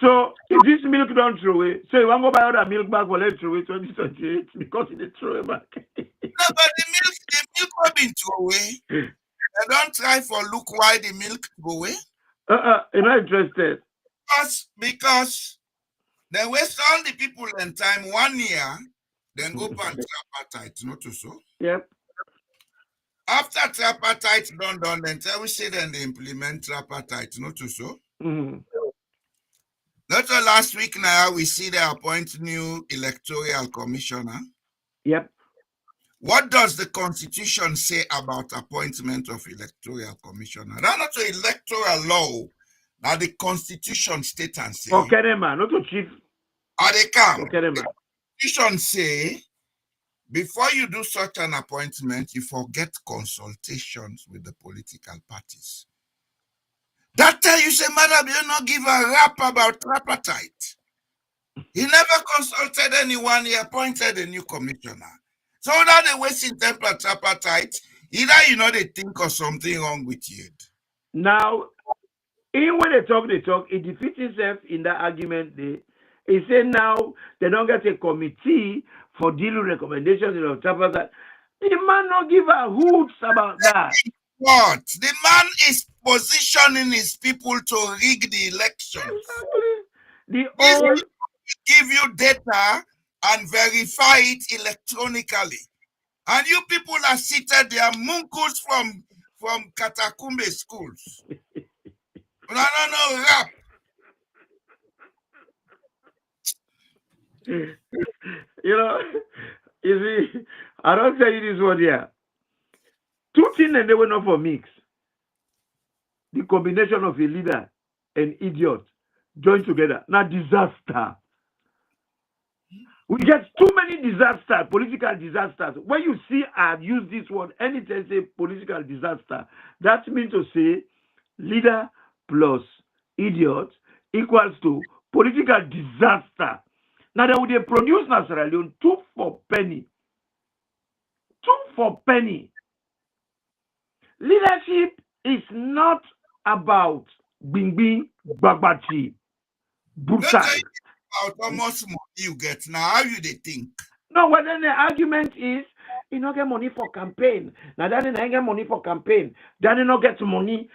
So if this milk don't throw away, so you want to go buy other milk back for let's throw away 2028 because it throw it back. No, but the milk will be throw away. They don't try for look why the milk go away. You're not interested. Because they waste all the people in time 1 year, then go back tripartite, not to so. Yep. After tripartite done, then tell we say then they implement tripartite, not to so. Mm-hmm. Not last week now, we see they appoint new electoral commissioner. Yep. What does the constitution say about appointment of electoral commissioner? That's not an electoral law. Now the constitution state and say. Okay, man, not to chief. Are they come? Okay, man. The constitution say, before you do such an appointment, you forget consultations with the political parties. That time you say, Madam, you not give a rap about tripartite. He never consulted anyone. He appointed a new commissioner. So now they wasting time for tripartite. Either you know they think of something wrong with you. Now, even when they talk, it defeats itself in that argument. He said now they don't get a committee for dealing recommendations of tripartite. The man not give a hoots about that. What? The man is positioning his people to rig the elections. Exactly. Give you data and verify it electronically. And you people are seated there, munkos from Katakumbe schools. No, rap. You see, I don't tell you this one here. Two things and they were not for mix. The combination of a leader and idiot joined together. Now disaster. We get too many disasters, political disasters. When you see I've used this word, anytime say political disaster, that means to say leader plus idiot equals to political disaster. Now they would produce in Sierra Leone 2 for penny. 2 for penny. Leadership is not about bing bagbachi, brutal. About how much money you get now, how you they think? No, well then the argument is he no get money for campaign. Now Danny no get money for campaign. Danny no get money.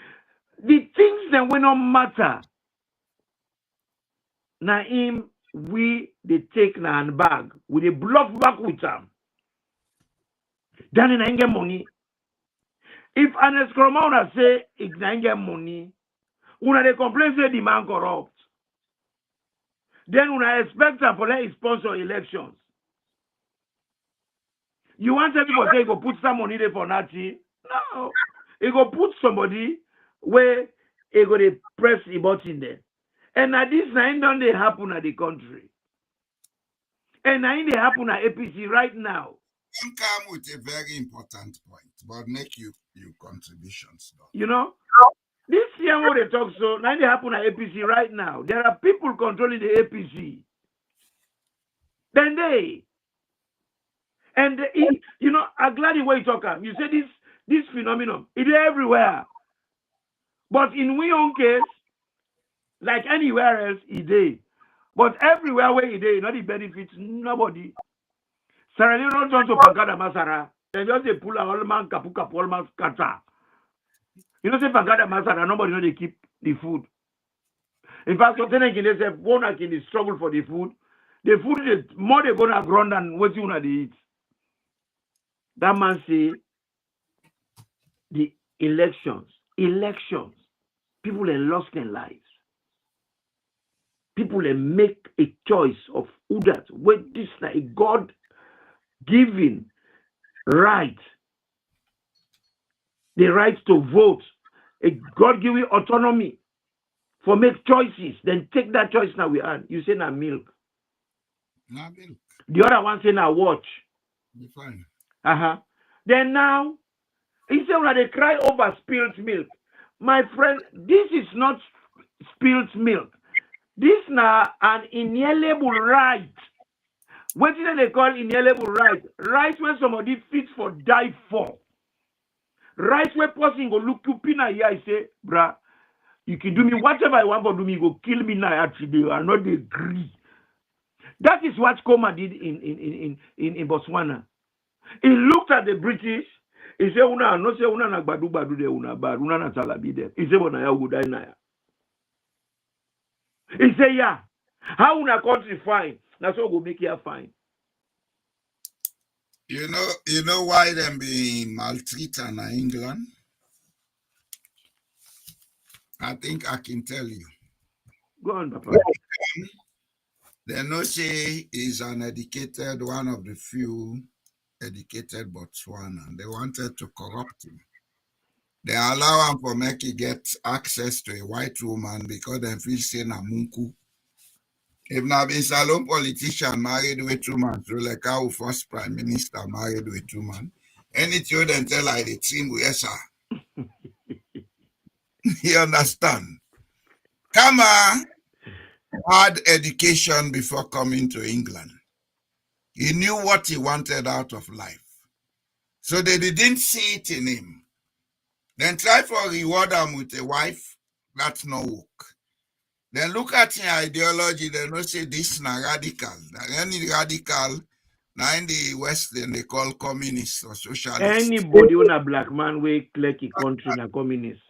The things that will not matter. Now him we they take na hand bag. We they bluff back with them. Danny no get money. If an escrow say he no get money, una they complain say the man corrupt. Then una expect her for let sponsor elections. You want people to say go put some money there for nothing? No. He go put somebody where he go to press the button there. And now this now don't they happen at the country. And now they happen at APC right now. Don't come with a very important point, but make you contributions. Though. You know? This year what they talk so, now they happen at APC right now. There are people controlling the APC. Then they. And you know, I'm glad the way you talk. You say this phenomenon, it is everywhere. But in we own case, like anywhere else, it is. But everywhere where it is, not the benefits, nobody. Sierra Leone don't to Pagada Masara. They just they pull a all man kapu all man kata. You know, say Pagada Masara, nobody know they keep the food. In fact, so then they say one can struggle for the food. The food is more they gonna grow than what you wanna eat. That man say the elections, people have lost their lives. People have make a choice of who that when this is a God-given right, the right to vote, a God-given autonomy for make choices. Then take that choice now we are. You say now milk. Now milk. The other one say now watch. Be fine. Then now, instead when they cry over spilled milk, my friend, this is not spilled milk. This now an inalienable right. What do they call inalienable right? Right when somebody fits for die for. Right where person go look you pin here, I say, bruh, you can do me whatever I want to do me, go kill me now actually. I not agree. That is what Koma did in Botswana. He looked at the British. He said, "Una no say una na badu de una bad una na talabi de." He said, "Bona ya udai na ya." He said, "Yeah, how una country fine? That's what will make you fine." You know why them being maltreated in England? I think I can tell you. Go on, Papa. They know say is an educated, one of the few educated Botswana. They wanted to corrupt him. They allow him for make he get access to a white woman because they feel say na munku. If na been salon politician married with 2 months, so like our first prime minister married with 2 months, any children tell like the team yes sir. You understand? Kama had education before coming to England. He knew what he wanted out of life. So they didn't see it in him. Then try for reward him with a wife. That's no work. Then look at his ideology. They don't say this na radical. Any radical, now in the West, then they call communists or socialists. Anybody on a black man will click a country na communist.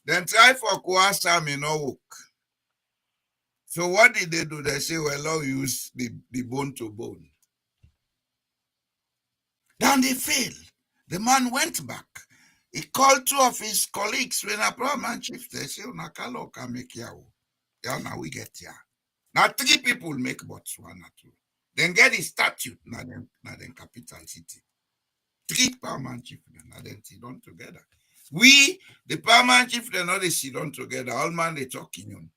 Then try for Kwasa may not work. So what did they do? They say, well, I'll use the bone to bone. Then they failed. The man went back. He called 2 of his colleagues when a problem chief. They say, Nakalo can make yao. Yeah, now we get here. Now 3 people make Botswana too. Then get the statute, now then capital city. 3 paramount chief, now then sit down together. We, the paramount chief, they know they sit down together. All man they talking on.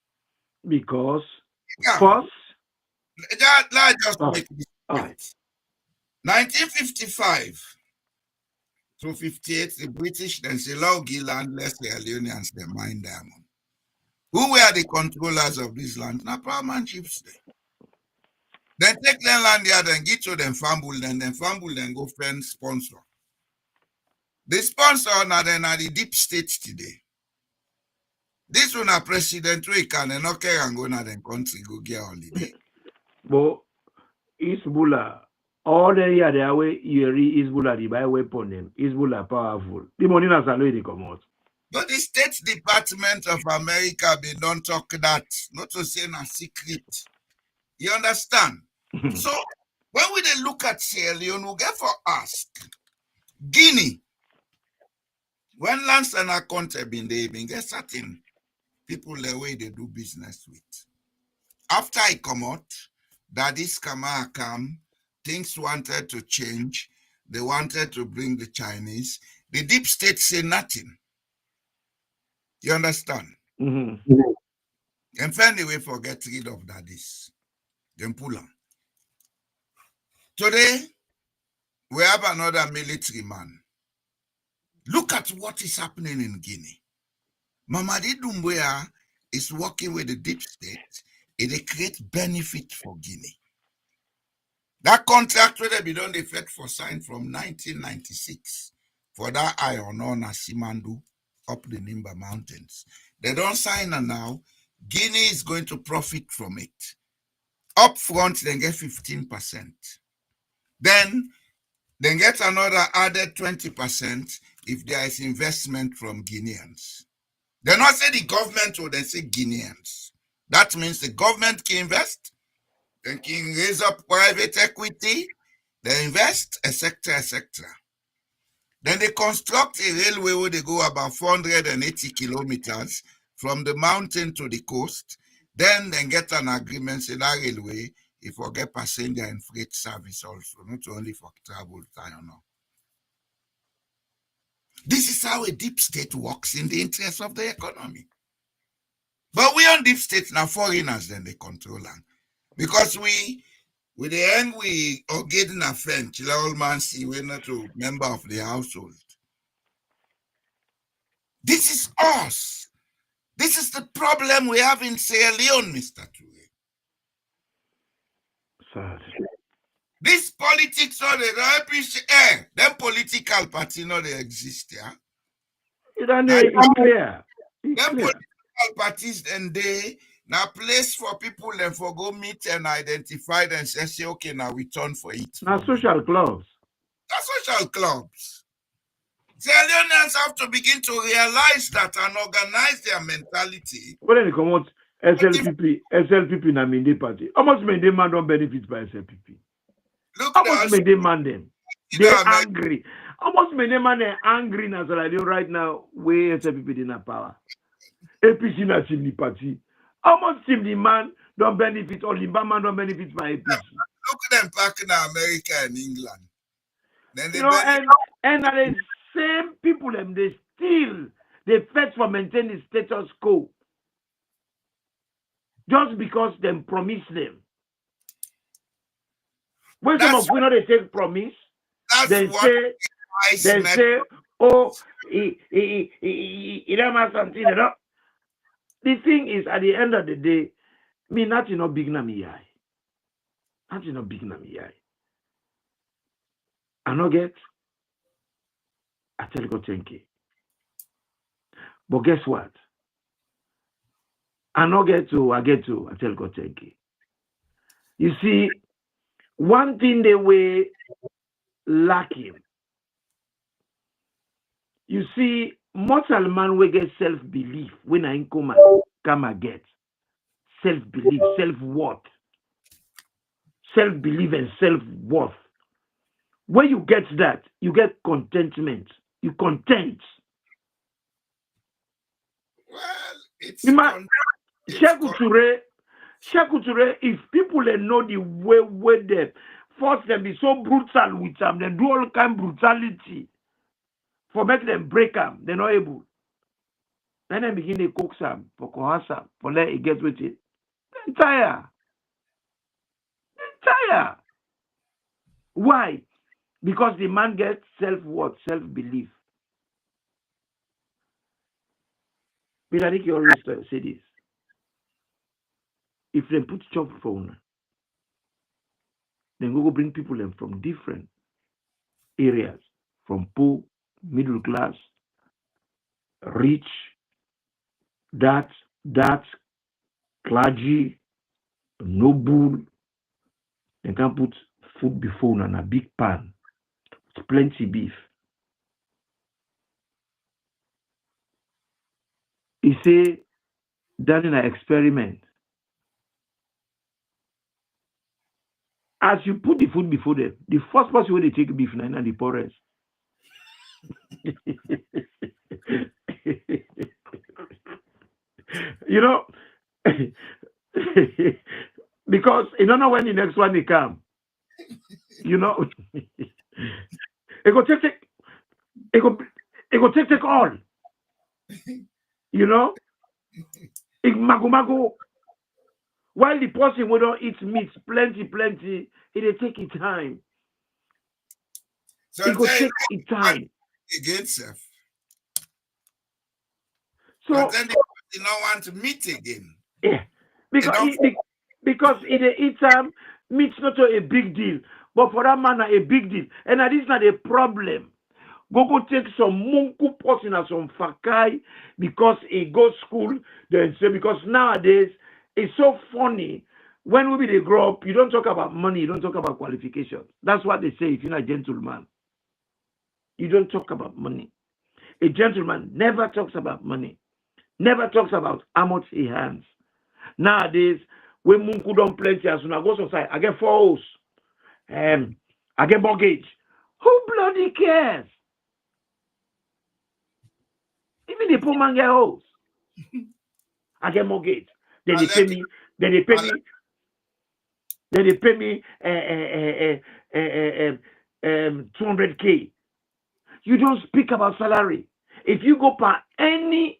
Because Yeah. first, Let's just make this point. 1955 to 58, the British then say, "Law landless Sierra Leoneans they mine diamond." Who were the controllers of this land? Now paramount chiefs there. Then take their land here, then get to them fumble, then go find sponsor. The sponsor now then are the deep states today. This one a president we can not care and go na then country go get holiday. but Isbula all the year the way you read Hezbollah the buy weapon them. Hezbollah powerful. The money na salary they come out. But the State Department of America, they don't talk that, not to say a secret. You understand? So, when we they look at Sierra Leone, we get for ask, Guinea, when Lance and Akonte been there, been get certain people the way they do business with. After I come out, Daddy Skama come, things wanted to change. They wanted to bring the Chinese. The deep state say nothing. You understand? And find a way for get rid of daddies. Then pull on. Today, we have another military man. Look at what is happening in Guinea. Mamadi Doumbouya is working with the deep state. It creates benefit for Guinea. That contract will be done effect for sign from 1996 for that iron ore na Simandu up the Nimba Mountains. They don't sign it now. Guinea is going to profit from it. Up front, they get 15%. Then they get another added 20% if there is investment from Guineans. They not say the government or they say Guineans. That means the government can invest, they can raise up private equity, they invest, etc., etc. Then they construct a railway where they go about 480 kilometers from the mountain to the coast. Then they get an agreement in that railway if we get passenger and freight service also, not only for travel time. This is how a deep state works in the interest of the economy. But we on deep state now foreigners then they control them. Because we with the end we are getting a friend, old man see we're not a member of the household. This is us. This is the problem we have in Sierra Leone, Mr. Toure. Sad. This politics or the appreciate them political party no they exist, yeah. It's clear. Them political parties and they now place for people and for go meet and identify them and say, okay, now we turn for it. Now social clubs. That's social clubs. Sierra Leoneans have to begin to realize that and organize their mentality. When they come out, SLPP na Minde party. How much Minde man don't benefit by SLPP? Look, how much Minde man them? They're angry. How much Minde man are angry now right now where SLPP in power? APC na Chimney party. How much Chimney man don't benefit or Limba man don't benefit by APC? Look at them back in America and England. Then they and the same people them they fight for maintain the status quo just because them promise them. When some of we know they take promise, they say, oh, he don't have something. The thing is, at the end of the day, me nothing no big na me eye. Nothing no big na me eye. I no get. I tell you, thank you. But guess what? I get to. I tell you, thank you. You see, one thing they were lacking. You see, mortal man will get self-belief when I come and get self-belief, self-worth. Self-belief and self-worth. When you get that, you get contentment. You content. Well, it's Shekuture, if people know the way they force them be so brutal with them, they do all kind of brutality for make them break them, they're not able. Then they begin to cook some for coerce them, for let it get with it. They're tired. Why? Because the man gets self-worth, self-belief. Peter Ricky always say this. If they put job for owner, then go bring people in from different areas, from poor, middle class, rich, that, clergy, noble. They can put food before on a big pan with plenty beef. He say, done in an experiment. As you put the food before them, the first person when they take beef and the poorest. You know, because you don't know when the next one they come. You know, it go take all. You know, it mago. While the person who don't eat meat plenty, it take its time. So It go take its time. Against self. So But then they don't want to meet again. Yeah, because in the eat time, meat's not a big deal, but for that man, a big deal, and that is not a problem. Go take some munku person and some fakai because he goes school. Then say because nowadays it's so funny. When we grow up, you don't talk about money, you don't talk about qualifications. That's what they say if you're not a gentleman. You don't talk about money. A gentleman never talks about money, never talks about how much he earns. Nowadays, when Munku don't plenty, as soon as I go outside, I get 4 holes. I get mortgage. Who bloody cares? Even the poor man get holes. I get mortgage. Then they pay me. Then they pay me. Then they pay me 200K. You don't speak about salary. If you go for any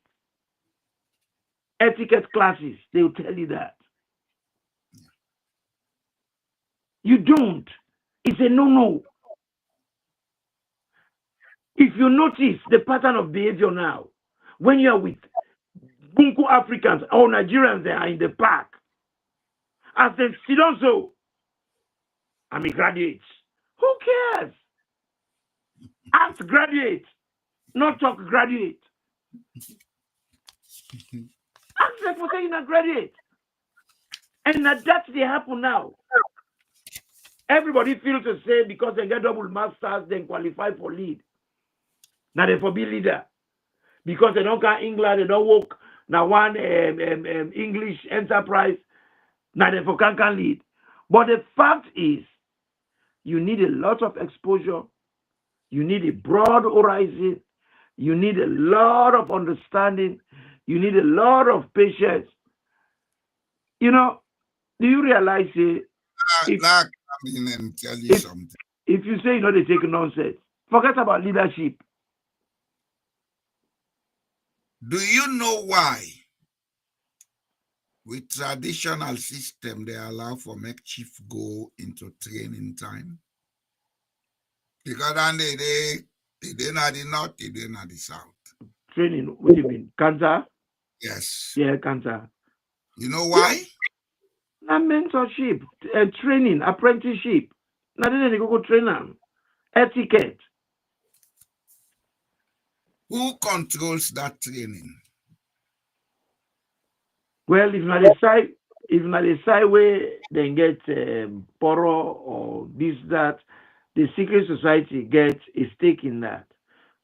etiquette classes, they will tell you that. You don't. It's a no-no. If you notice the pattern of behavior now, when you are with Bunku Africans or Nigerians that are in the park, as they sit down, so I'm a graduate. Who cares? Ask graduate, not talk graduate. Ask them for saying a graduate. And that's the happen now. Everybody feels the same because they get double masters, then qualify for lead. Now they for be leader. Because they don't got England, they don't work. Now one English enterprise, now they for can lead. But the fact is, you need a lot of exposure. You need a broad horizon. You need a lot of understanding. You need a lot of patience. You know, do you realize if, Come in and tell you something. If you say, they take nonsense, forget about leadership. Do you know why? With traditional system, they allow for make chief go into training time. Because then they not the north, they not the south. Training, what do you mean? Cancer? Yes. Yeah, cancer. You know why? Not mentorship, training, apprenticeship. Now then they go train them. Etiquette. Who controls that training? Well, if not the side where they get poro or this, that, the secret society gets a stake in that.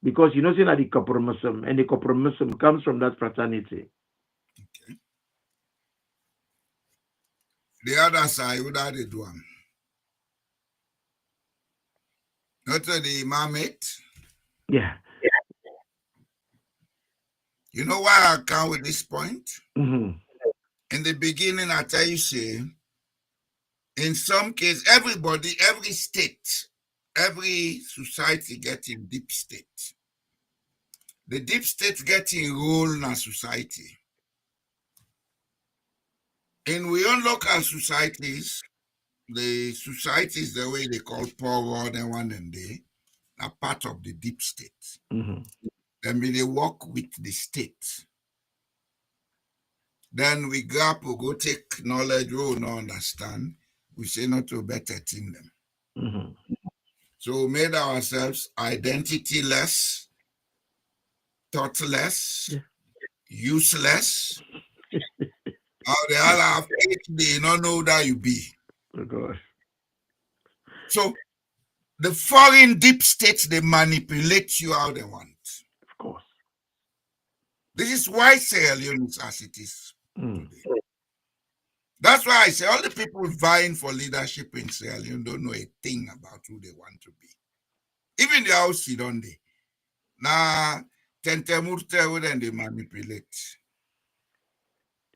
Because you know, saying that the compromisum, and the compromisum comes from that fraternity. Okay. The other side, what are they doing? Not the imamate. Yeah. You know why I come with this point? Mm-hmm. In the beginning, I tell you, say, in some case, everybody, every state, every society getting deep state. The deep state getting role in a society. In we own local societies, the societies the way they call poor and one and they are part of the deep state. Mm-hmm. Then they work with the state. Then we grab or go take knowledge we don't understand. We say not to better team them. Mm-hmm. So we made ourselves identityless, thoughtless, Yeah. useless. How they all have PhD, you don't know that you be. Oh gosh. So the foreign deep states, they manipulate you how they want. Of course. This is why Sierra Leone is as it is Mm. today. That's why I say all the people vying for leadership in Sierra Leone don't know a thing about who they want to be. Even the house, don't they? Nah, tentemurte, then they manipulate.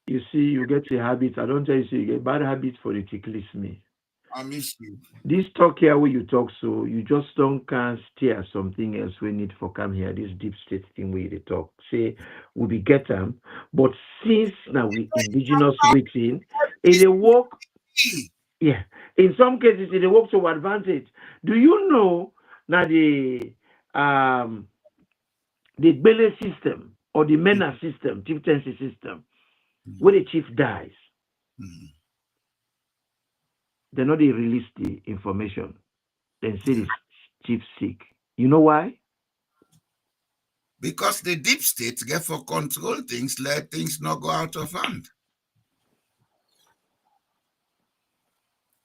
You see, you get a habit. I don't tell you, so you get bad habits for the ticklish me. I miss you. This talk here where you talk, so you just don't can steer something else we need for come here. This deep state thing where they talk. Say we be get them, but since now we indigenous waiting, it work. Yeah, in some cases it works to advantage. Do you know now the Bele system or the MENA system, chieftaincy system, where the chief dies, they know they release the information. Then say the chief sick. You know why? Because the deep state get for control things, let things not go out of hand.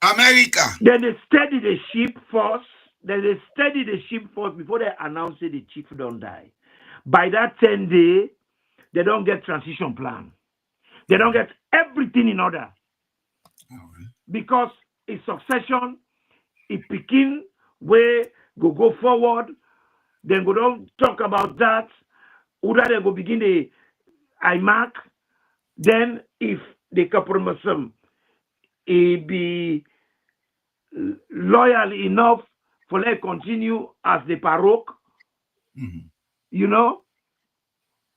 America. Then they study the sheep first. Then they study the sheep first before they announce that the chief don't die. By that 10 day, they don't get transition plan. They don't get everything in order. Because it's succession, it begin where go forward, then go don't talk about that. Either they go begin the IMAC. Then if the compromisum it be loyal enough for them continue as the paroque, you know,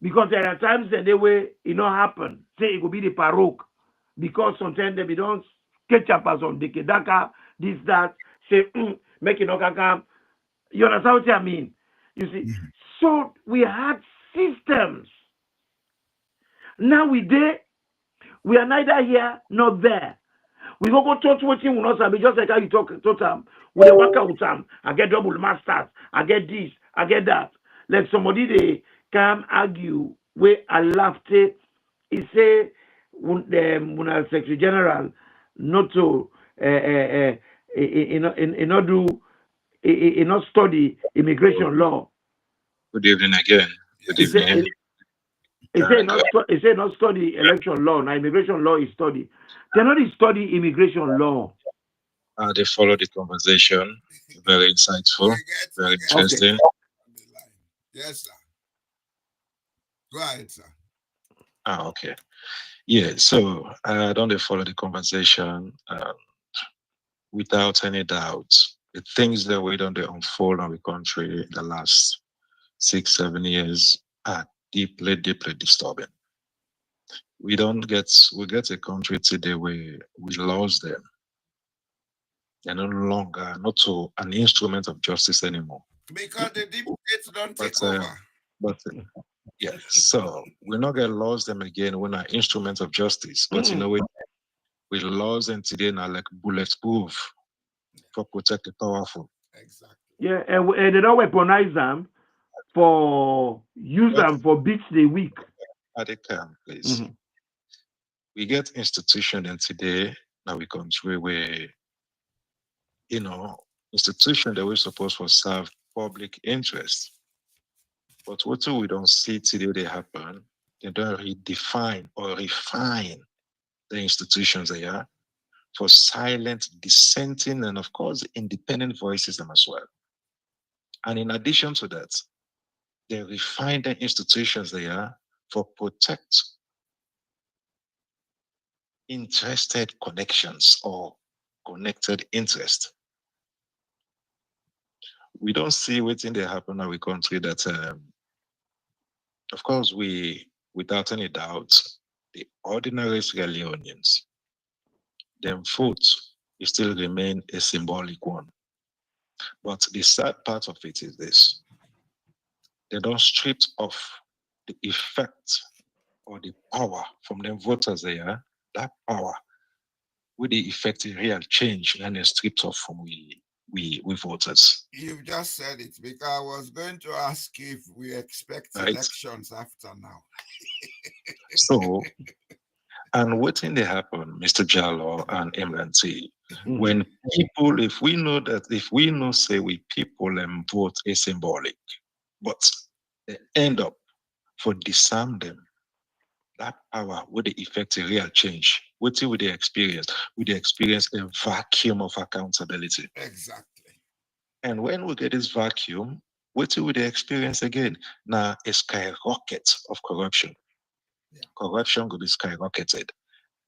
because there are times that they way it not happen. Say it could be the paroque because sometimes they don't catch up as on the kedaka, this, that, say, make it not come. You understand what I mean? You see, so we had systems. Now we are neither here nor there. We go touch what you will not be just like how you talk to them. With a work out with them, I get double masters, I get this, I get that. Like somebody they come argue where I laughed it. He say when I Secretary General not to not study immigration law. Good evening again. Good evening. He say not study election law. Now immigration law is study. They not study immigration law. They follow the conversation. Very insightful. Very interesting. Okay. Yes, sir. Go ahead, sir. Okay. Yeah, so don't they follow the conversation without any doubt. The things that we don't unfold in the country in the last 6-7 years are deeply, deeply disturbing. We get a country today where we lost them. They're no longer not to an instrument of justice anymore. Because the deep states don't take over. Yeah, so we're not gonna lose them again when our instruments of justice. But you know, we lost them today now like bulletproof for protect the powerful. Exactly. Yeah, and they don't weaponize them for use them for beats the weak. At the camp, please. We get institutions and today now we country where institutions that we're supposed to serve public interest. But what we don't see today they happen, they don't redefine or refine the institutions they are for silent, dissenting, and of course, independent voices them as well. And in addition to that, they refine the institutions they are for protect interested connections or connected interest. We don't see what's in there happen in our country that, of course, without any doubt, the ordinary Sierra Leoneans, their vote still remain a symbolic one. But the sad part of it is this. They don't strip off the effect or the power from them voters there, that power with the effect a real change and then stripped off from we voters. You've just said it because I was going to ask you if we expect elections after now. So And what thing they happen, Mr. Jallo and Imran T, Mhm. when people, if we know, say we people vote is symbolic, but they end up for disarm them, that power would effect a real change. What will they experience? Would they experience a vacuum of accountability? Exactly. And when we get this vacuum, what will they experience again? Now a skyrocket of corruption. Yeah. Corruption will be skyrocketed.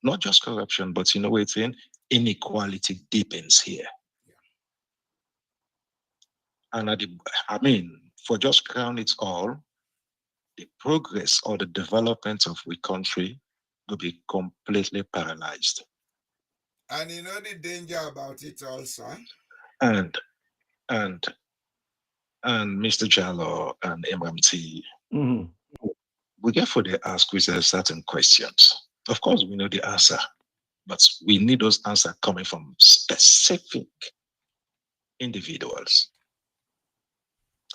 Not just corruption, but you know what it's in? Inequality deepens here. Yeah. And I mean, for just crown it all, the progress or the development of the country will be completely paralyzed. And you know the danger about it also? And and and Mr. Jallo and MMT, Mhm. we get for the ask ourselves certain questions. Of course, we know the answer, but we need those answers coming from specific individuals.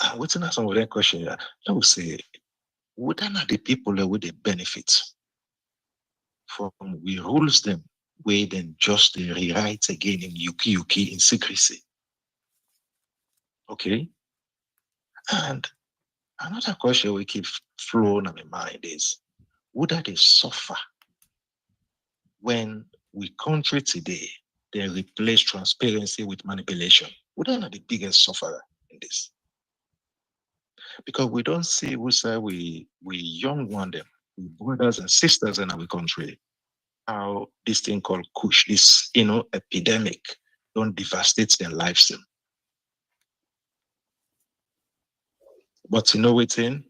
And what's in some of that question? I would say, would not the people that would they benefit from we rules them way then just they rewrite again in yuki in secrecy? Okay. And another question we keep flowing on my mind is, would that they suffer when we country today they replace transparency with manipulation? Would that not the biggest sufferer in this? Because we don't see who say we young one them, we brothers and sisters in our country, how this thing called kush, this epidemic, don't devastate their lives. But you know what's in?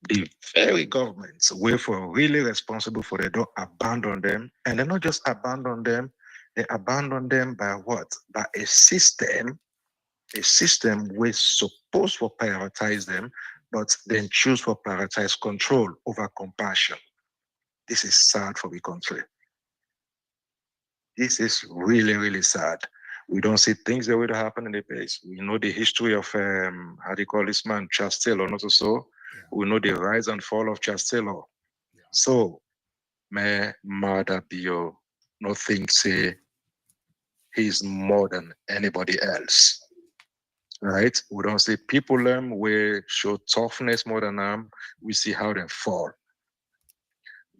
The very governments where for really responsible for they don't abandon them. And they not just abandon them, they abandon them by what? By a system we're supposed to prioritize them, but then choose for prioritize control over compassion. This is sad for the country. This is really, really sad. We don't see things that would happen in the place. We know the history of how do you call this man, Chastello, not so. Yeah. We know the rise and fall of Chastello. Yeah. So, may Mother Bio not think say he's more than anybody else. Right? We don't see people we show toughness more than them. We see how they fall.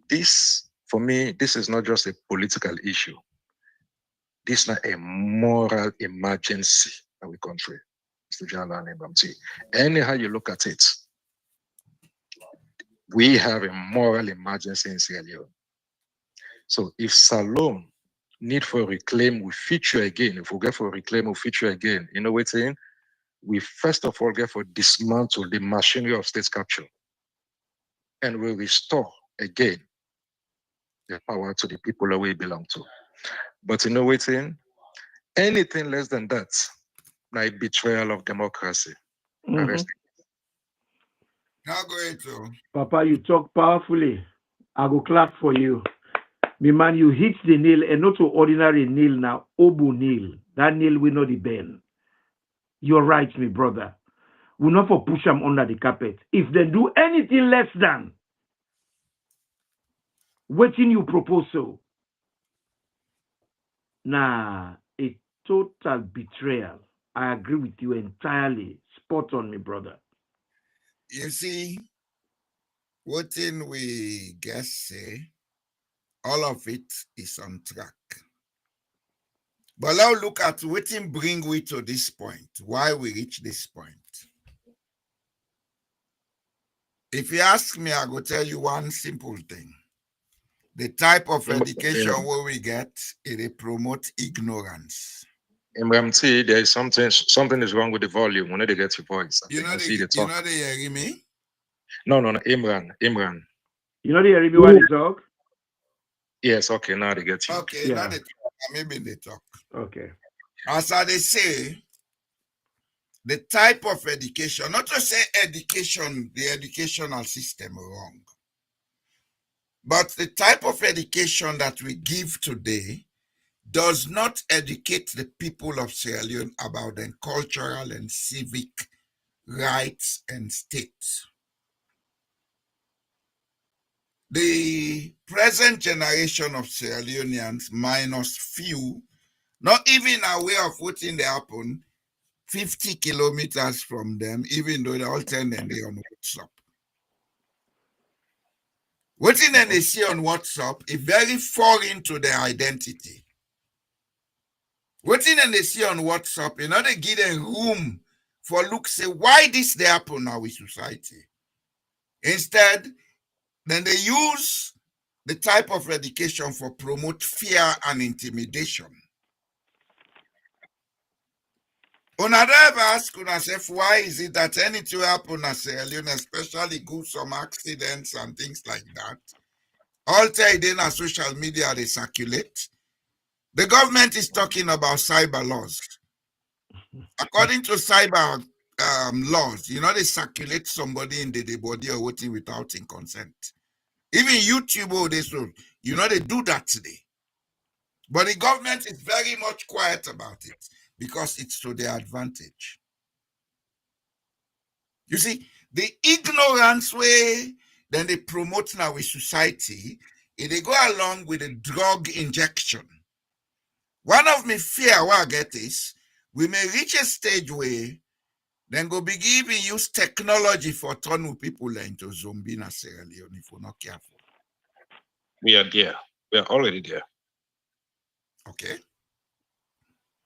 This, for me, this is not just a political issue. This is not a moral emergency in our country, Mr. Jala and MMT. Anyhow you look at it, we have a moral emergency in Sierra Leone. So if Salome need for reclaim we feature again, if we get for reclaim we feature again, you know what's saying? We first of all get for dismantle the machinery of state capture and we restore again the power to the people that we belong to. But you know what's saying? Anything less than that, like betrayal of democracy. Mhm. Now go ahead to. Papa, you talk powerfully. I go clap for you. Me man, you hit the nail and not to ordinary nail now, obu nail. That nail will not be bend. You're right, me brother. We not for push them under the carpet. If they do anything less than waiting you propose so, nah, a total betrayal. I agree with you entirely. Spot on, me brother. You see, what in we guess say, all of it is on track. But now look at what in bring we to this point, why we reach this point. If you ask me, I go tell you one simple thing. The type of education where we get, it promotes ignorance. MMT, there is something is wrong with the volume. When they get your voice, You know see the you talk. know they hearing me? No, Imran. You know the Arabic one they talk? Yes, okay, now they get you. Okay, Yeah. now they talk, maybe they talk. Okay. As I they say, the type of education, not to say education, the educational system wrong, but the type of education that we give today does not educate the people of Sierra Leone about their cultural and civic rights and states. the present generation of Sierra Leoneans, minus few, not even aware of what's in the happen, 50 kilometers from them, even though they all turn and they on WhatsApp. What's in they see on WhatsApp is very foreign to their identity. What's in they see on WhatsApp, you know, they give them room for look, say, why this they happen now with society? Instead, then they use the type of education for promote fear and intimidation. Una ever ask yourself, why is it that anything happen in Sierra Leone, especially go some accidents and things like that, all day on social media they circulate? The government is talking about cyber laws. According to cyber laws, you know, they circulate somebody in the body or waiting without in consent. Even YouTube, you know, they do that today. But the government is very much quiet about it because it's to their advantage. You see, the ignorance way then they promote now with society, if they go along with a drug injection. One of me fear what I get is we may reach a stage where then go begin to use technology for turn people into zombie in Sierra Leone if we're not careful. We are there. We are already there. Okay.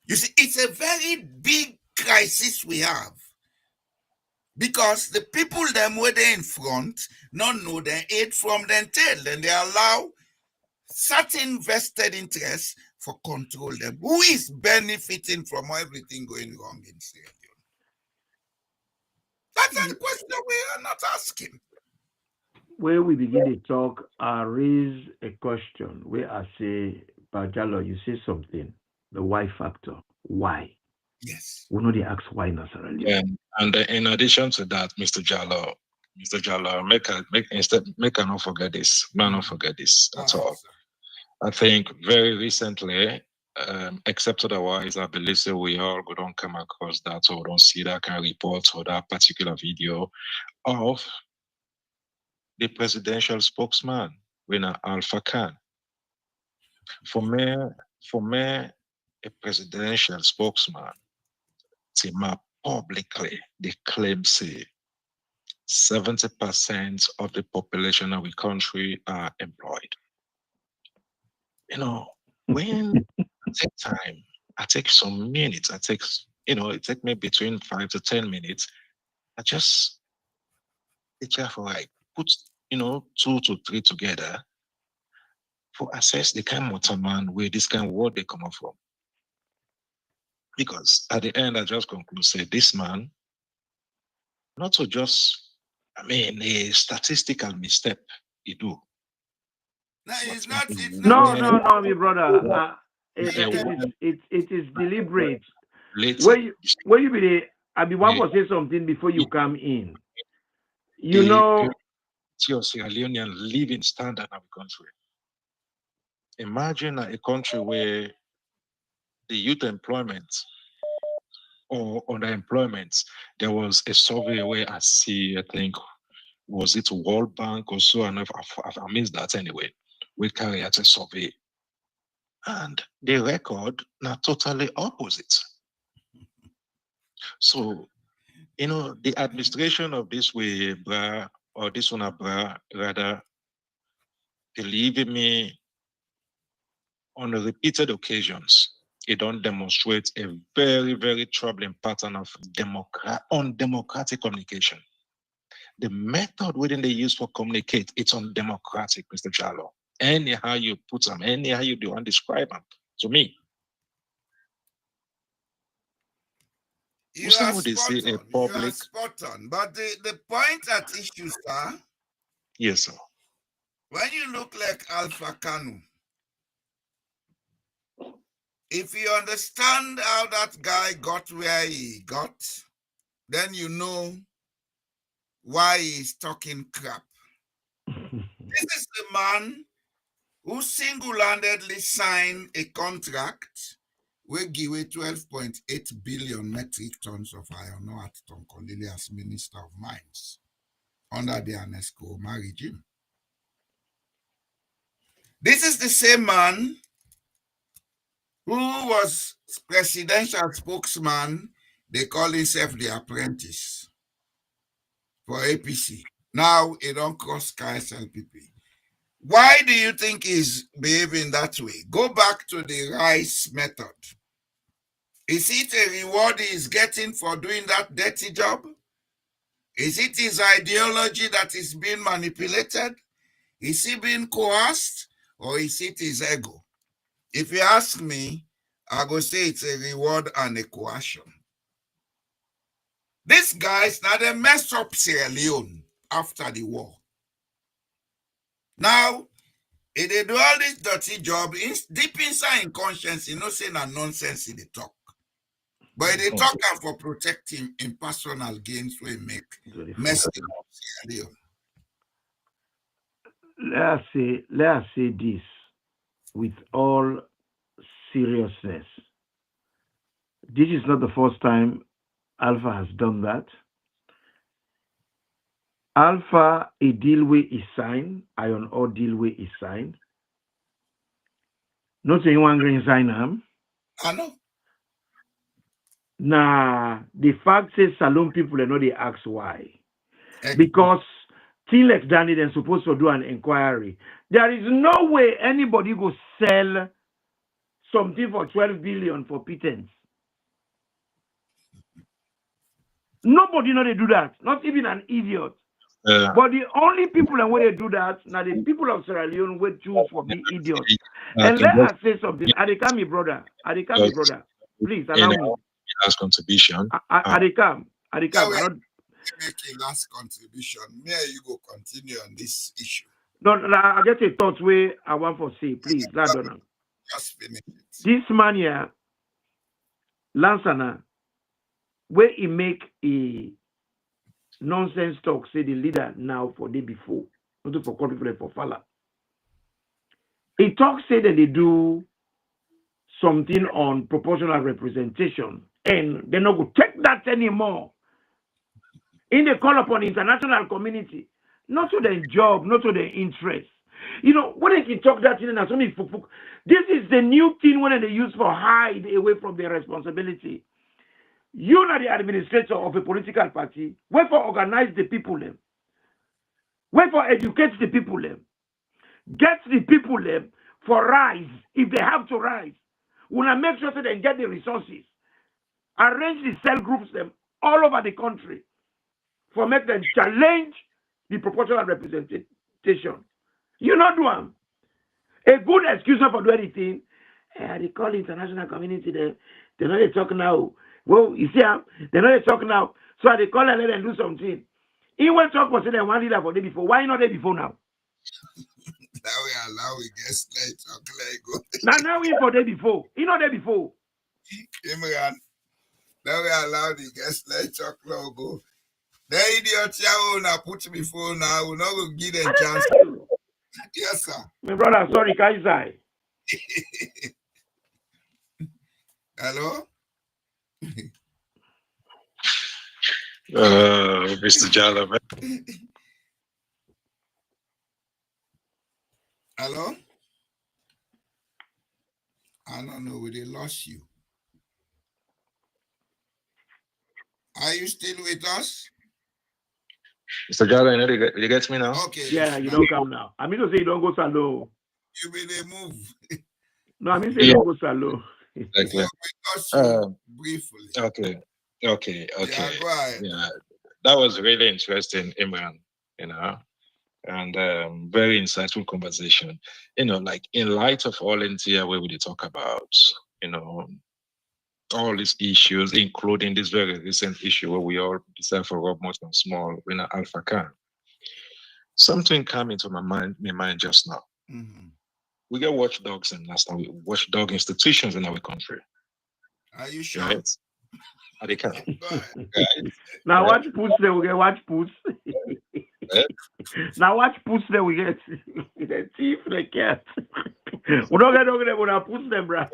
You see, it's a very big crisis we have. Because the people them where they in front not know their aid from them tail. Then they allow certain vested interests for control them. Who is benefiting from everything going wrong in Sierra Leone? That's the question we are not asking. Where we begin to talk, I raise a question where I say, Bajalo, you say something, the why factor. Why? Yes. We know they ask why in Sierra Leone. And in addition to that, Mr. Jallo, make I not forget this. Man, not forget this at all. Sir. I think very recently, except otherwise, I believe so we all don't come across that or don't see that kind of report or that particular video of the presidential spokesman, Winner Alpha Khan. For me, a presidential spokesman, Tima publicly they claim say 70% of the population of the country are employed. You know, when I take time, I take some minutes, it take me between 5 to 10 minutes. I just it's for like put 2 to 3 together for assess the kind of waterman where this kind of word they come up from. Because at the end, I just conclude say this man, not to just a statistical misstep he do. No, it's not. No, my brother. It is deliberate. Where you be there, I be one for say something before you come in. You know, your Sierra Leonean living standard of the country. Imagine a country where the youth employment or underemployment, there was a survey where I see, I think, was it World Bank or so, and I missed that anyway. We carry out a survey. And the record now totally opposite. So, the administration of this way, bra, or this one, bra, rather, believe me, on repeated occasions, it don't demonstrate a very, very troubling pattern of undemocratic communication. The method within they use for communicate, it's undemocratic, Mr. Jallo. Anyhow you put them, anyhow you do and describe them to me. You are spot on. But the point at issue, sir. Yes, sir. When you look like Alpha Kanu, if you understand how that guy got where he got, then you know why he's talking crap. This is the man who single-handedly signed a contract will give away 12.8 billion metric tons of iron ore at Tonkolili as Minister of Mines under the UNESCO regime. This is the same man who was presidential spokesman. They call himself the apprentice for APC. Now he don't cross SLPP. Why do you think he's behaving that way? Go back to the rice method. Is it a reward he's getting for doing that dirty job? Is it his ideology that is being manipulated? Is he being coerced? Or is it his ego? If you ask me, I go say it's a reward and a coercion. These guys, now they messed up Sierra Leone after the war. Now, if they do all this dirty job, deep inside in conscience, you know, saying that nonsense in the talk. But they talk for protecting in personal gains we make messing up Sierra Leone. Let us say this with all seriousness. This is not the first time Alpha has done that. Alpha, a deal way is signed, iron ore deal way is signed. Not saying one green sign am. I know. Nah, the fact says Salone people are not they ask why. Because till like Danny they're supposed to do an inquiry. There is no way anybody go sell something for 12 billion for pittance. Nobody know they do that. Not even an idiot. But the only people and where they do that, now the people of Sierra Leone will choose for being idiots. And let us say something. Adekam, my brother. Adekam, my brother. Please allow me. Last contribution. Adekam. I make a last contribution. May you go continue on this issue? No, I get a thought way I want to say. Please, Ladonna. Just finish it. This man here, Lansana, where he make a nonsense talk, say the leader now for day before, not for call people for Fala. He talk say that they do something on proportional representation, and they're not going to take that anymore. In the call upon the international community, not to their job, not to their interest. You know, when they can talk that in this is the new thing when they use for hide away from their responsibility. You are the administrator of a political party. Wait for organize the people them. Wait for educate the people them. Get the people them for rise if they have to rise. Wanna make sure that they get the resources. Arrange the cell groups them all over the country for make them challenge the proportional representation. You not do them. A good excuse for do anything. They call the international community them. They know they talk now. Well, you see, they know they talk now. So they call and let them do something. He went talk for saying one leader for day before. Why not day before now? Now we allow we get straight talk like go. Now we for day before. He not day before. Imran. Now we allow the guest let talk go. The idiot now put before now. We not go give them chance. Yes, sir. My brother, sorry, Kaisai. Hello? Mr. Jala. Hello? I don't know, they lost you. Are you still with us? Mr. Jala, you get me now? Okay. Yeah, you don't come now. I mean to say you don't go salo. You will move. No, I mean say you don't go salo. Exactly. Briefly. Okay. Yeah, go ahead. Yeah, that was really interesting, Imran, you know, and very insightful conversation. You know, like in light of all in here where we talk about, you know, all these issues, including this very recent issue where we all decide for Rob Morton Small, when Alpha Khan. Something came into my mind just now. Mm-hmm. We get watchdogs and watchdog institutions in our country. Are you sure? Right? They can. Right? Now watch push there we get watch push. Now watch push there we get the thief the cat. We don't get over there when I push them, right?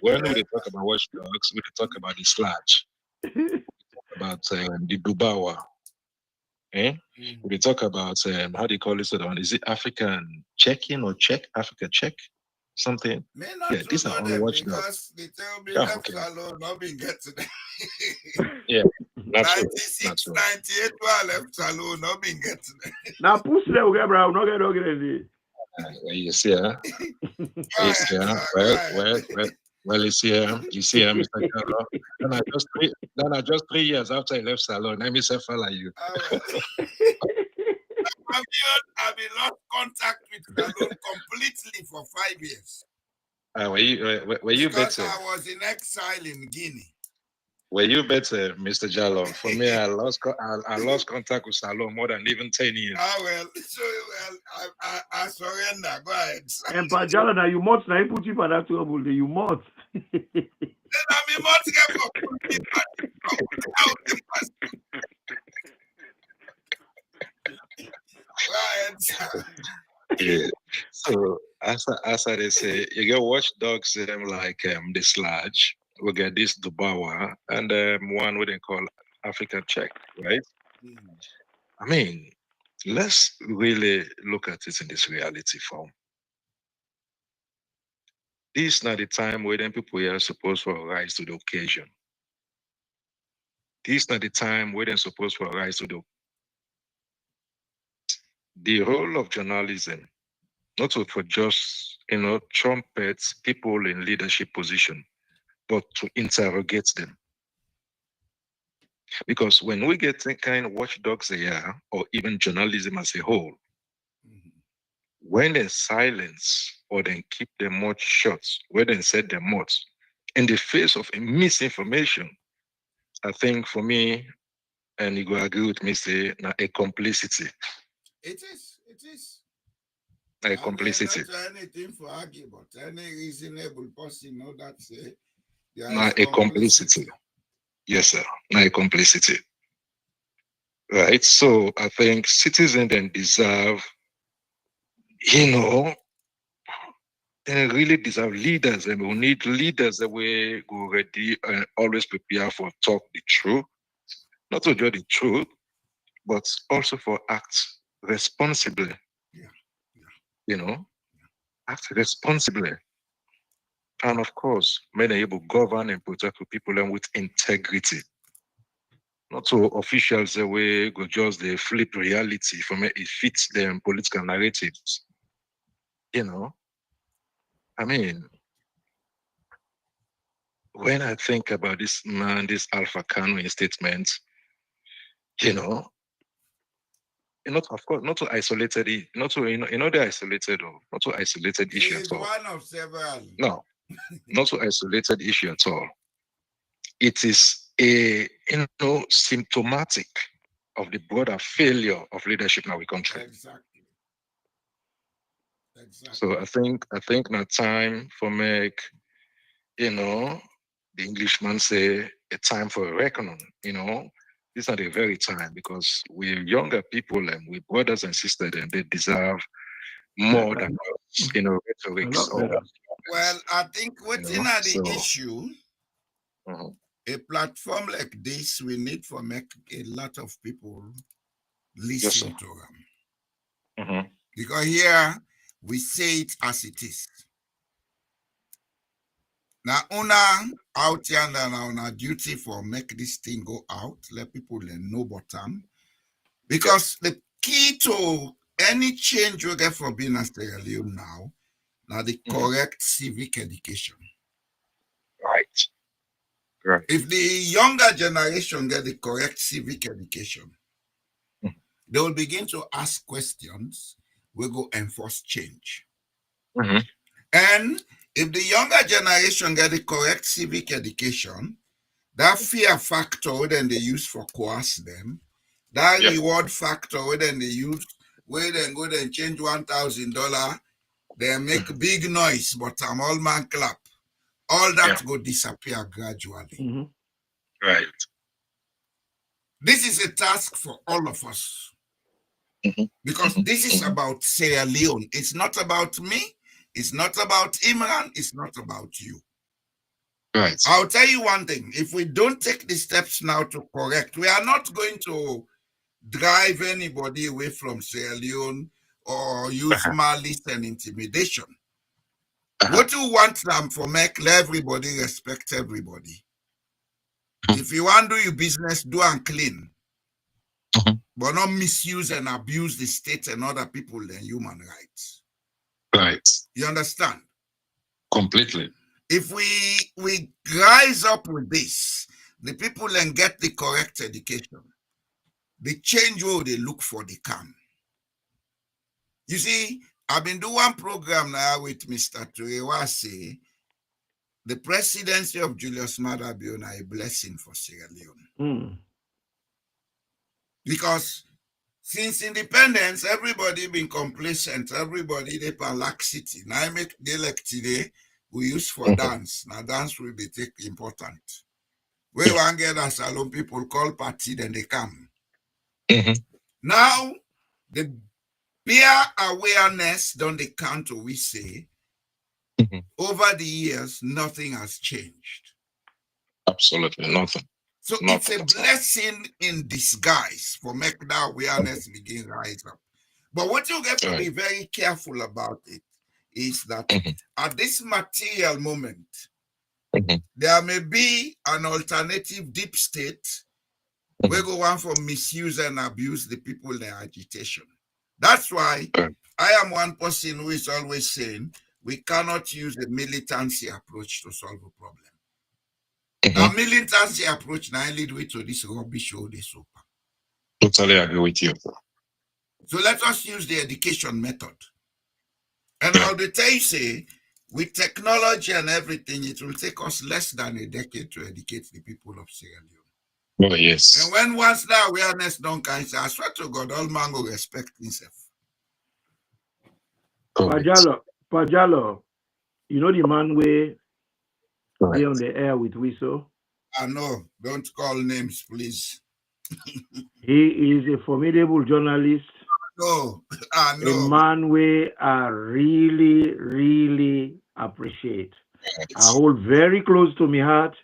When we talk about watchdogs, we talk about the Slpp, about the Dubawa, Eh? We talk about how do you call it? Is it African checking or check? Africa check? Something. May not Yeah, these are know all them watchdogs. because they tell me Oh, left okay. alone, not been get to them. Yeah, not true. 96, 98, well, left alone, not been get to them. Now push them, okay, bro. No get it. You see, huh? Go ahead, sir, go ahead. You see, Mr. Gallo. Then I just 3 years after I left Salon, let me say, fella, you. I've been lost contact with Salone completely for 5 years. Were you Because better? I was in exile in Guinea. Were you better, Mr. Jallo? For me, I lost contact with Salon more than even 10 years. I surrender. Go ahead. And Pajala, now you must now put you for that trouble. You must. Then I must get for Yeah. So as they say, you get watchdogs them like the sludge. We get this Dubawa and one what they call African check, right? I mean, let's really look at it in this reality form. This is not the time where then people are supposed to rise to the occasion. This is not the time where they're supposed to rise to the role of journalism, not for just trumpet people in leadership position, but to interrogate them. Because when we get kind of watchdogs here, or even journalism as a whole, when they silence or then keep their mouth shut, when they set their mouths in the face of a misinformation, I think for me, and you will agree with me, say, a complicity. It is. A complicity. Not anything for argue, but any reasonable person know that Not a complicity. Yes, sir. Not a complicity. Right. So I think citizens then deserve, they really deserve leaders, and we need leaders that we go ready and always prepare for talk the truth, not to judge the truth, but also for act responsibly. Act responsibly. And of course, men are able to govern and protect the people and with integrity. Not so officials the way go just they flip reality from it fits them political narratives. I mean, when I think about this man, this Alpha Kano statement, of course, not to isolated it, not to the isolated or not to isolated issue at all. One of several. No, not to isolated issue at all. It is a symptomatic of the broader failure of leadership in our country. Exactly. So I think now time for make, the Englishman say a time for a reckoning, This is not a very time because we're younger people and we're brothers and sisters and they deserve more than rhetorics. Well, I think what's in the issue, a platform like this, we need for make a lot of people listen to them. Because here we say it as it is. Now, out here and on our duty for make this thing go out, let people know bottom. Because the key to any change we get from being a Sierra Leone now the correct civic education. Right. If the younger generation get the correct civic education, they will begin to ask questions. We go enforce change. And if the younger generation get the correct civic education, that fear factor then they use for coerce them, that reward factor then they use where they go and change $1,000, they make big noise, but I'm all man clap. All that go disappear gradually. Right. This is a task for all of us. Because this is about Sierra Leone. It's not about me. It's not about Imran. It's not about you. Right. I'll tell you one thing. If we don't take the steps now to correct, we are not going to drive anybody away from Sierra Leone or use malice and intimidation. What you want them for make everybody respect everybody. If you want to do your business, do and clean. But not misuse and abuse the state and other people and human rights. Right. You understand? Completely. If we rise up with this, the people and get the correct education, the change will they look for the come. You see, I've been doing one program now with Mr. Turewase. The presidency of Julius Maada Bio is a blessing for Sierra Leone. Because since independence, everybody been complacent. Everybody they laxity. Now I make the elect today we use for dance. Now dance will be important. We want get a salon people call party, then they come. Now the peer awareness don't they count to we say over the years nothing has changed. Absolutely nothing. So it's a blessing in disguise for make that awareness begin rise up. But what you have to be very careful about it is that at this material moment, there may be an alternative deep state where go on for misuse and abuse the people in their agitation. That's why I am one person who is always saying we cannot use the militancy approach to solve a problem. The militancy approach now lead way to this rubbish or this soap. Totally agree with you. So let us use the education method. And I'll tell you, say, with technology and everything, it will take us less than a decade to educate the people of Sierra Leone. Oh, yes. And when once that awareness don't come, I swear to God, all man will respect himself. Pajalo, you know the man way they on the air with Wiso? I know. Don't call names, please. He is a formidable journalist. No, I know. A man we I really, really appreciate. I hold very close to my heart.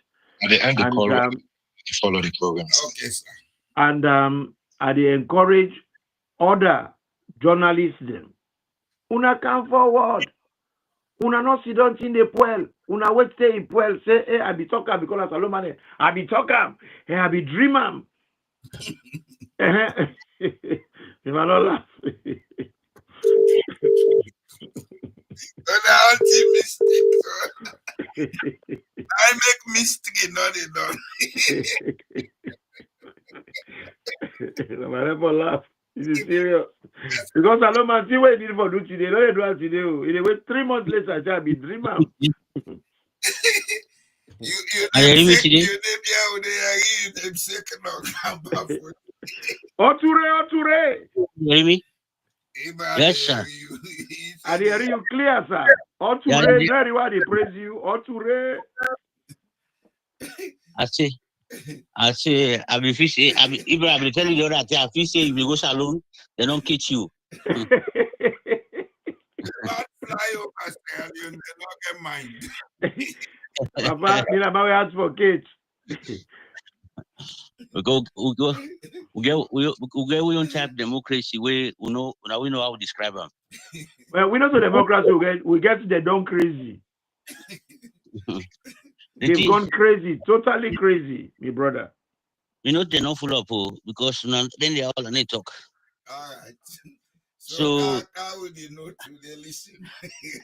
At the end of the call, you follow the programs. Okay, sir. And I encourage other journalists them. Una come forward. Una no sit down in the poel. Una wait stay in poel. Say, hey, I be talker because of Salomon. I be talker. Hey, I be dreamer. You might not laugh. I make mistake, not a done. I never laugh. This is serious. Because I don't see what you did for do today. No, they do it today. In a way, 3 months later, I shall be dreamer. You Oture. You hear me? Yes, sir. I hear you clear, sir. Oture, very well, they praise you. Oture. I say, I be fishing. Even I be telling you that I fish if you go salon, they don't catch you. Fly over, you not get mind. Papa, me na my advocate. We don't type democracy where we know how to describe them. Well, we know the democracy we get the done crazy. They've gone crazy, totally crazy, my brother. You know they're not full up because then they all on it talk. All right. So how would you know to they listen?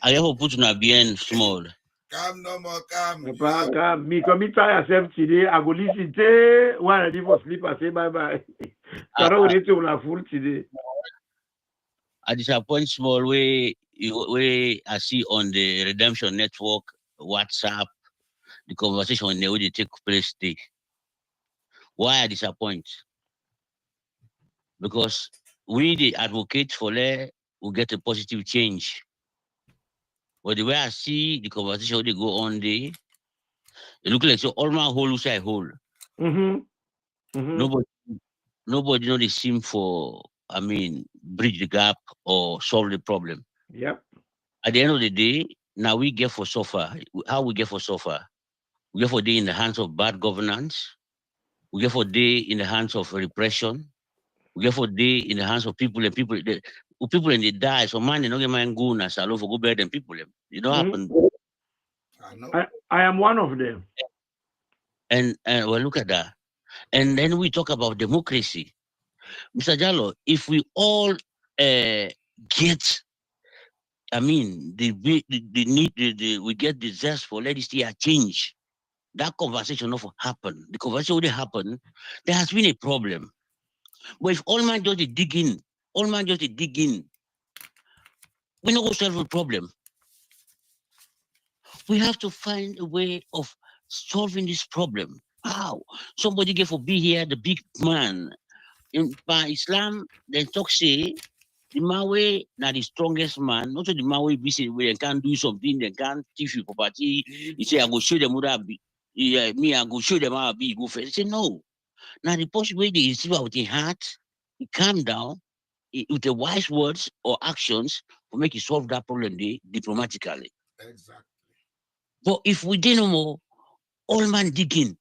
I have put on a bien small. Come no more, come. Papa, come. Me commit yourself today. I go listen to one ready for sleep. I say bye bye. I don't need to have full today. I disappoint small way I see on the Redemption Network, WhatsApp, the conversation when they take place today. Why I disappoint? Because we the advocates for there will get a positive change. But the way I see the conversation they go on there, it look like so all my whole side whole. Nobody know the seem for bridge the gap or solve the problem. Yep. At the end of the day, now we get for suffer. How we get for suffer? We get for day in the hands of bad governance. We get for day in the hands of repression. We get for day in the hands of people and people and they die. So man, they don't get man go na salo for go better than people. It don't happen. I know. I am one of them. And well, look at that. And then we talk about democracy, Mr. Jallo. If we all get, I mean, the need, we get the zest for let this year change. That conversation not happen. The conversation already happen. There has been a problem. But if all man just dig in, all man just dig in, we not going to solve the problem. We have to find a way of solving this problem. How? Somebody get for be here, the big man. In by Islam, they talk say the Mawe now the strongest man, not the Mawe be say we can't do something, they can't teach you property. He say I go show them what I be. Yeah, me, I go show them how I be go first. He say no. Now the possible way they receive out the heart, he calm down with the wise words or actions to make you solve that problem diplomatically. Exactly. But if we didn't know, all man digging,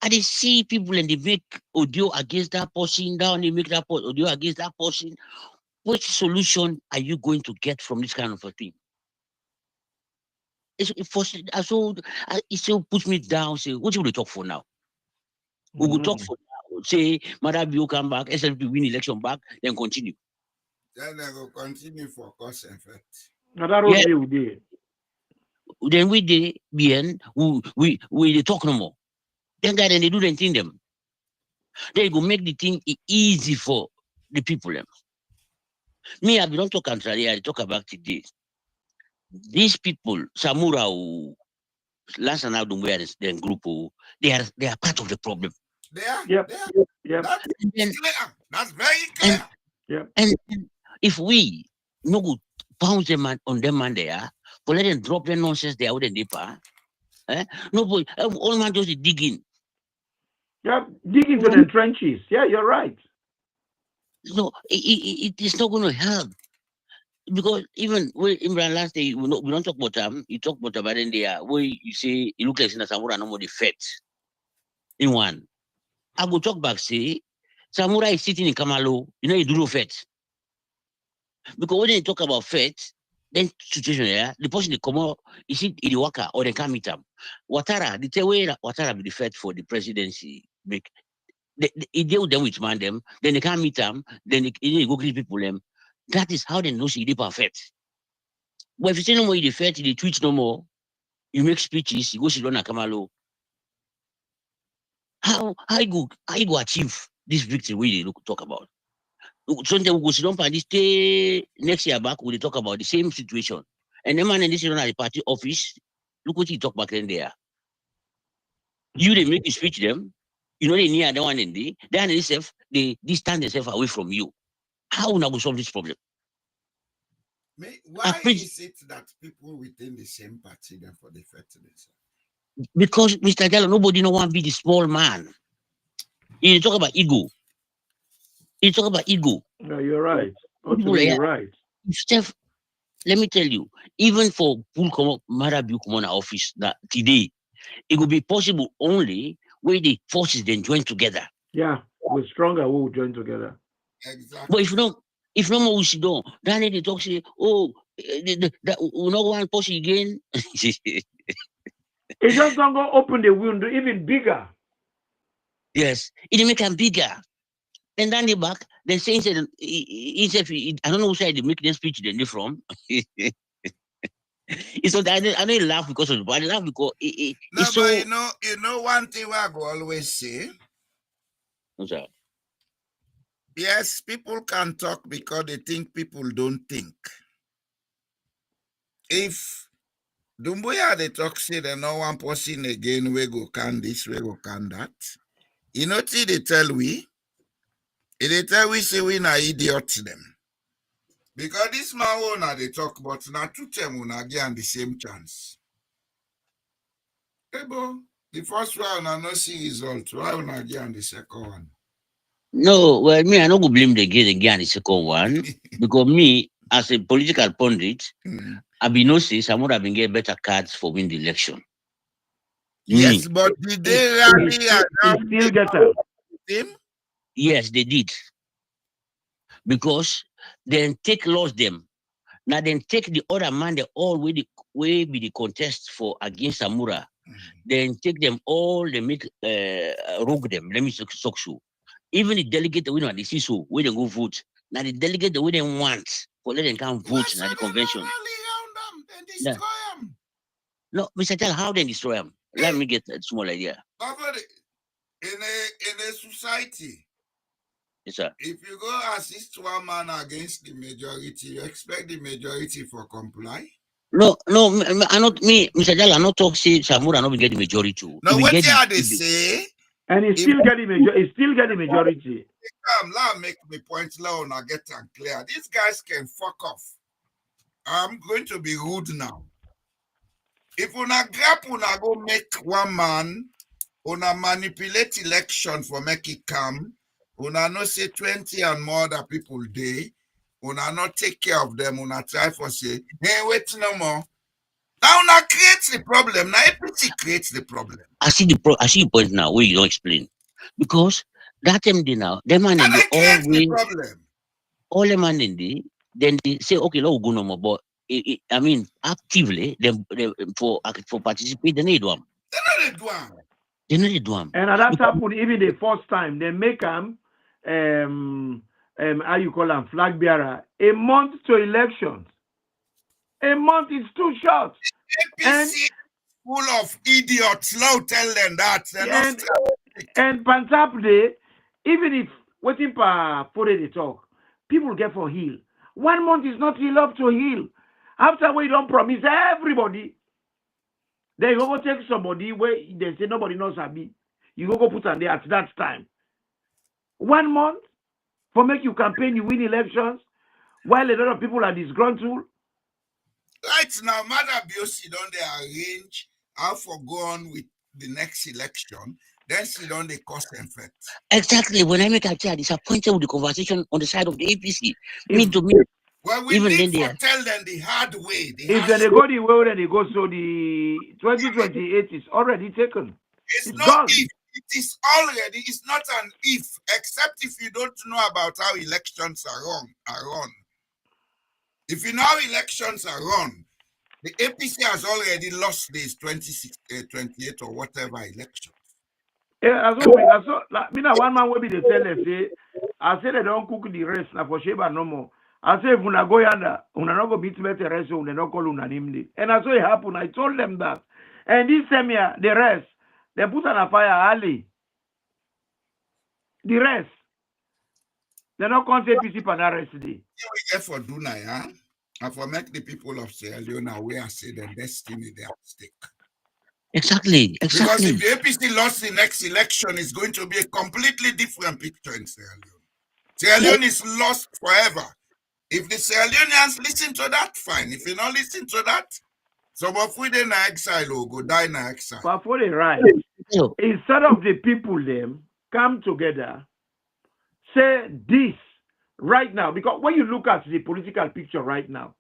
and they see people and they make audio against that person, down they make that audio against that person. What solution are you going to get from this kind of a thing? It still puts me down. Say, what you will talk for now? We will talk for now. Say, Madam, you come back, SLP win election back, then continue. Then they will continue for cause and effect. Now that road we did. Then we did bien, we talk no more. Then guy then they do the thing them. They go make the thing easy for the people them. Me, I don't talk contrary, I talk about today. These people, Samura last and now the group, they are part of the problem. They are. Yep. They are. Yep. That's clear. That's very clear. And if we no good pounce them on them man there, but let them drop their nonsense there with the neighbor. No boy, all man just digging. Yep. Dig into the trenches. Yeah, you're right. No, it is not going to help. Because even Imran last day, we don't talk about them. You talk about them, but then there, where you say you look like Samura no more the fat in one. I go talk back, say Samura is sitting in Kamalo, you do no fat. Because when they talk about fat, then situation there, the person they come out, is it in the worker or they can't meet them. Watara, the tell way Watara be the fat for the presidency. They deal with them with man them, then they can't meet them, then they go greet people them. That is how they know she did perfect. But if you say no more, you defect, you tweet no more, you make speeches, you go sit down at Kamalo. How you go achieve this victory we talk about? Sometimes we go sit down for this day next year back, we talk about the same situation. And the man in this at the party office, look what he talk back then there. You they make you speech them, they near the one in the then themselves, they distance themselves away from you. How we go solve this problem? Why is it that people within the same party then for the themselves? Because Mr. Jallo, nobody no want to be the small man. You talk about ego. No, you're right. You're right. Steph, let me tell you, even for Marabu Kumona office that today, it will be possible only where the forces then join together. Yeah, we're stronger, we'll join together. Exactly. But if no more we sit down, then they talk say, oh, we not one push again. It just don't go open the window even bigger. Yes, it make them bigger. And then they back, they say I don't know who said they make their speech then they from. It's not I don't laugh because of it, but I laugh because no, it's but so. you know one thing I go always say. What's that? Yes, people can talk because they think people don't think. If Dumbuya they talk say they no one person again, we go can this, we go can that. You know what they tell we? They tell we say we na idiots them. Because this man will they talk, but na two them will not get the same chance. Ebo, the first one I not see result. Why will not get the second one? No, well, me, I don't go blame the again the second one. Because me, as a political pundit, I be no say someone have been get better cards for win the election. Yes, but did they really still get them? Yes, they did. because then take lost them. Now then take the other man, they all way be the contest for against Samura. Then take them all, they make rogue them. Let me talk so. Even the delegate the winner, they see so where they go vote. Now the delegate the way they want, for let them come vote now the convention. Then destroy them. No, Mr. Tell, how they destroy them? Let me get a small idea. In a society, Yes, sir. if you go assist one man against the majority, you expect the majority for comply? No, I'm not me, Mr. Jal, I'm not talking say Samura not get the majority too. No, what they say? And he's still getting majority. Let make me point low and I get them clear. These guys can fuck off. I'm going to be rude now. If una grab una go make one man, una manipulate election for make it come, una no say 20 and more other people day, una not take care of them, una try for say, hey, wait no more. Now una creates the problem. Now APC creates the problem. I see the point now where you don't explain. Because that time they now, them man in the problem. All the man in the then they say, okay, let's go no more. But I mean, actively, they for participate, they need one. They don't one. They need one. And that happened even the first time. They make them, how you call them, flag bearer, a month to elections. A month is too short. APC full of idiots. Now tell them that. And Pantap Day, even if waiting for they talk, people get for heal. 1 month is not enough to heal. After we don't promise everybody, they go take somebody where they say nobody knows Abi. You go put on there at that time. 1 month for make you campaign, you win elections, while a lot of people are disgruntled. Right now, Mother Biosi don't they arrange how for go on with the next election, then she don't they cause effect. Exactly. When I make a child disappointed with the conversation on the side of the APC. Well, we even need to tell them the hard way. If they go the way that they go, so the 2028 is already taken. It's not if. It is already. It's not an if, except if you don't know about how elections are run. If you know how elections are run, the APC has already lost this 28 or whatever election. Yeah, I saw. One man will be the teller say, I say they don't cook the rest now for Sheba no more. I say if una go yanda, una not go beat me the rest, una not call unanimity. And I saw it happen. I told them that. And this same year, the rest, they put on a fire early. The rest, they not come to APC for that rest today. We get for Duna, yeah? And for make the people of Sierra Leone aware, say their destiny they at stake. Exactly. Because if the APC lost the next election, it's going to be a completely different picture in Sierra Leone. Sierra Leone is lost forever. If the Sierra Leoneans listen to that, fine. If you don't listen to that, some of we in exile or go die in exile. But for the right, instead of the people them come together, say this right now, because when you look at the political picture right now,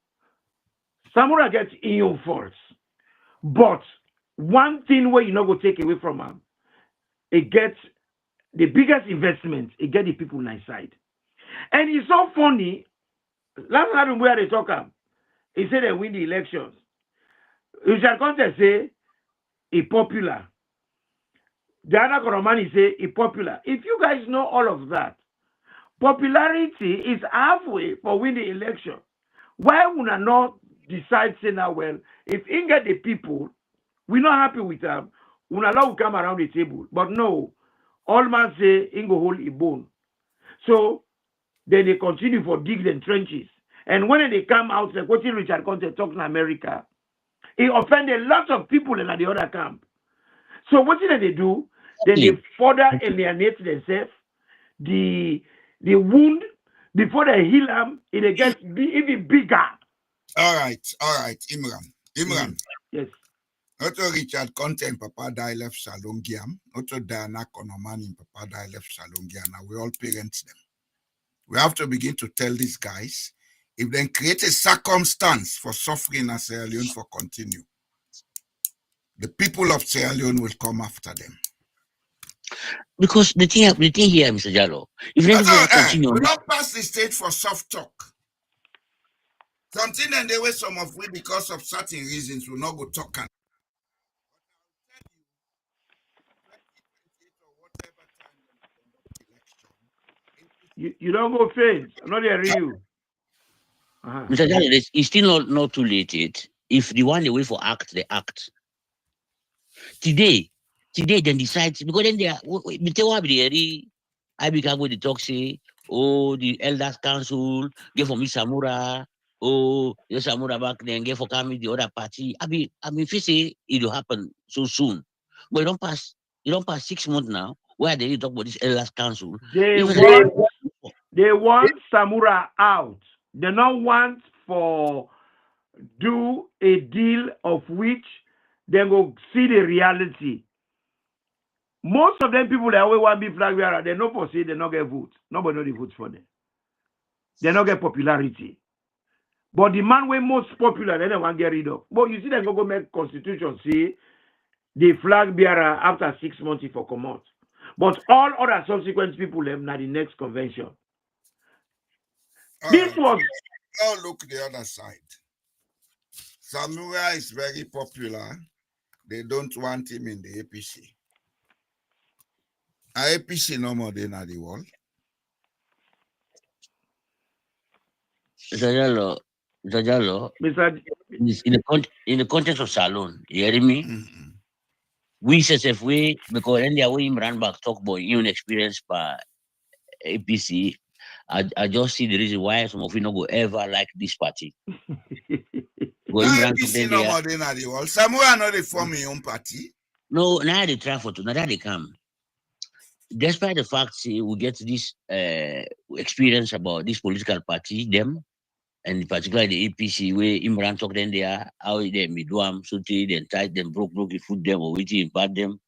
Samura gets in force. But one thing where you not go take away from him, it gets the biggest investment, it get the people inside. And it's so funny. Last time where they talk he said they win the elections. Richard Conte say he popular. Diana Koromani say he popular. If you guys know all of that, popularity is halfway for win the election. Why would I not decide say now, well, if in get the people, we're not happy with them, we will come around the table. But no, all man say in go hold a bone. So then they continue for dig the trenches. And when they come out, like what Richard Conte talk in America, he offended lots of people in the other camp. So what did they do? Then they further alienate themselves. The wound, before they heal them, it gets even bigger. All right, Imran. Yes. Otto Richard Conte Papa die left Salongiam. Otto Diana Konomani Papa die left Salongiam. Now we all parents them. We have to begin to tell these guys, if they create a circumstance for suffering in Sierra Leone for continue, the people of Sierra Leone will come after them. Because the thing here, Mr. Jallo, if anybody continue, We don't pass the stage for soft talk. Something and the way some of we, because of certain reasons, will not go talk. You don't go faint. I'm not hearing you. Mr. Jallo, it's still not too late yet. If the one they wait for act, they act. Today, then decide because then they are. We tell what the I become with the talk say, oh, the elders council get for me Samura. Oh, the Samura back then get for coming the other party. If you say it will happen so soon, but you don't pass 6 months now. Where they talk about this elders council? They want Samura out. They don't want for do a deal of which they go see the reality. Most of them people that always want to be flag bearer, they know for say they not get votes. Nobody know the votes for them. They not get popularity. But the man way most popular, they don't want to get rid of. But you see them go make constitution say the flag bearer after 6 months if for come out. But all other subsequent people them na the next convention. This was. Now look the other side. Samura is very popular. They don't want him in the APC. APC no more than the world. Mr. Jallo, in the context of Salon, you hear me? Mm-hmm. We SSF because then their way ran back talk about human experience by APC. I just see the reason why some of you not go ever like this party. APC no more than the world. Samura not they form his own party. No, now they try for now they come. Despite the fact we get this experience about this political party, them, and particularly the APC, where Imran talk then they are how they midwam, so then tight them, broke the food them or waiting bad them.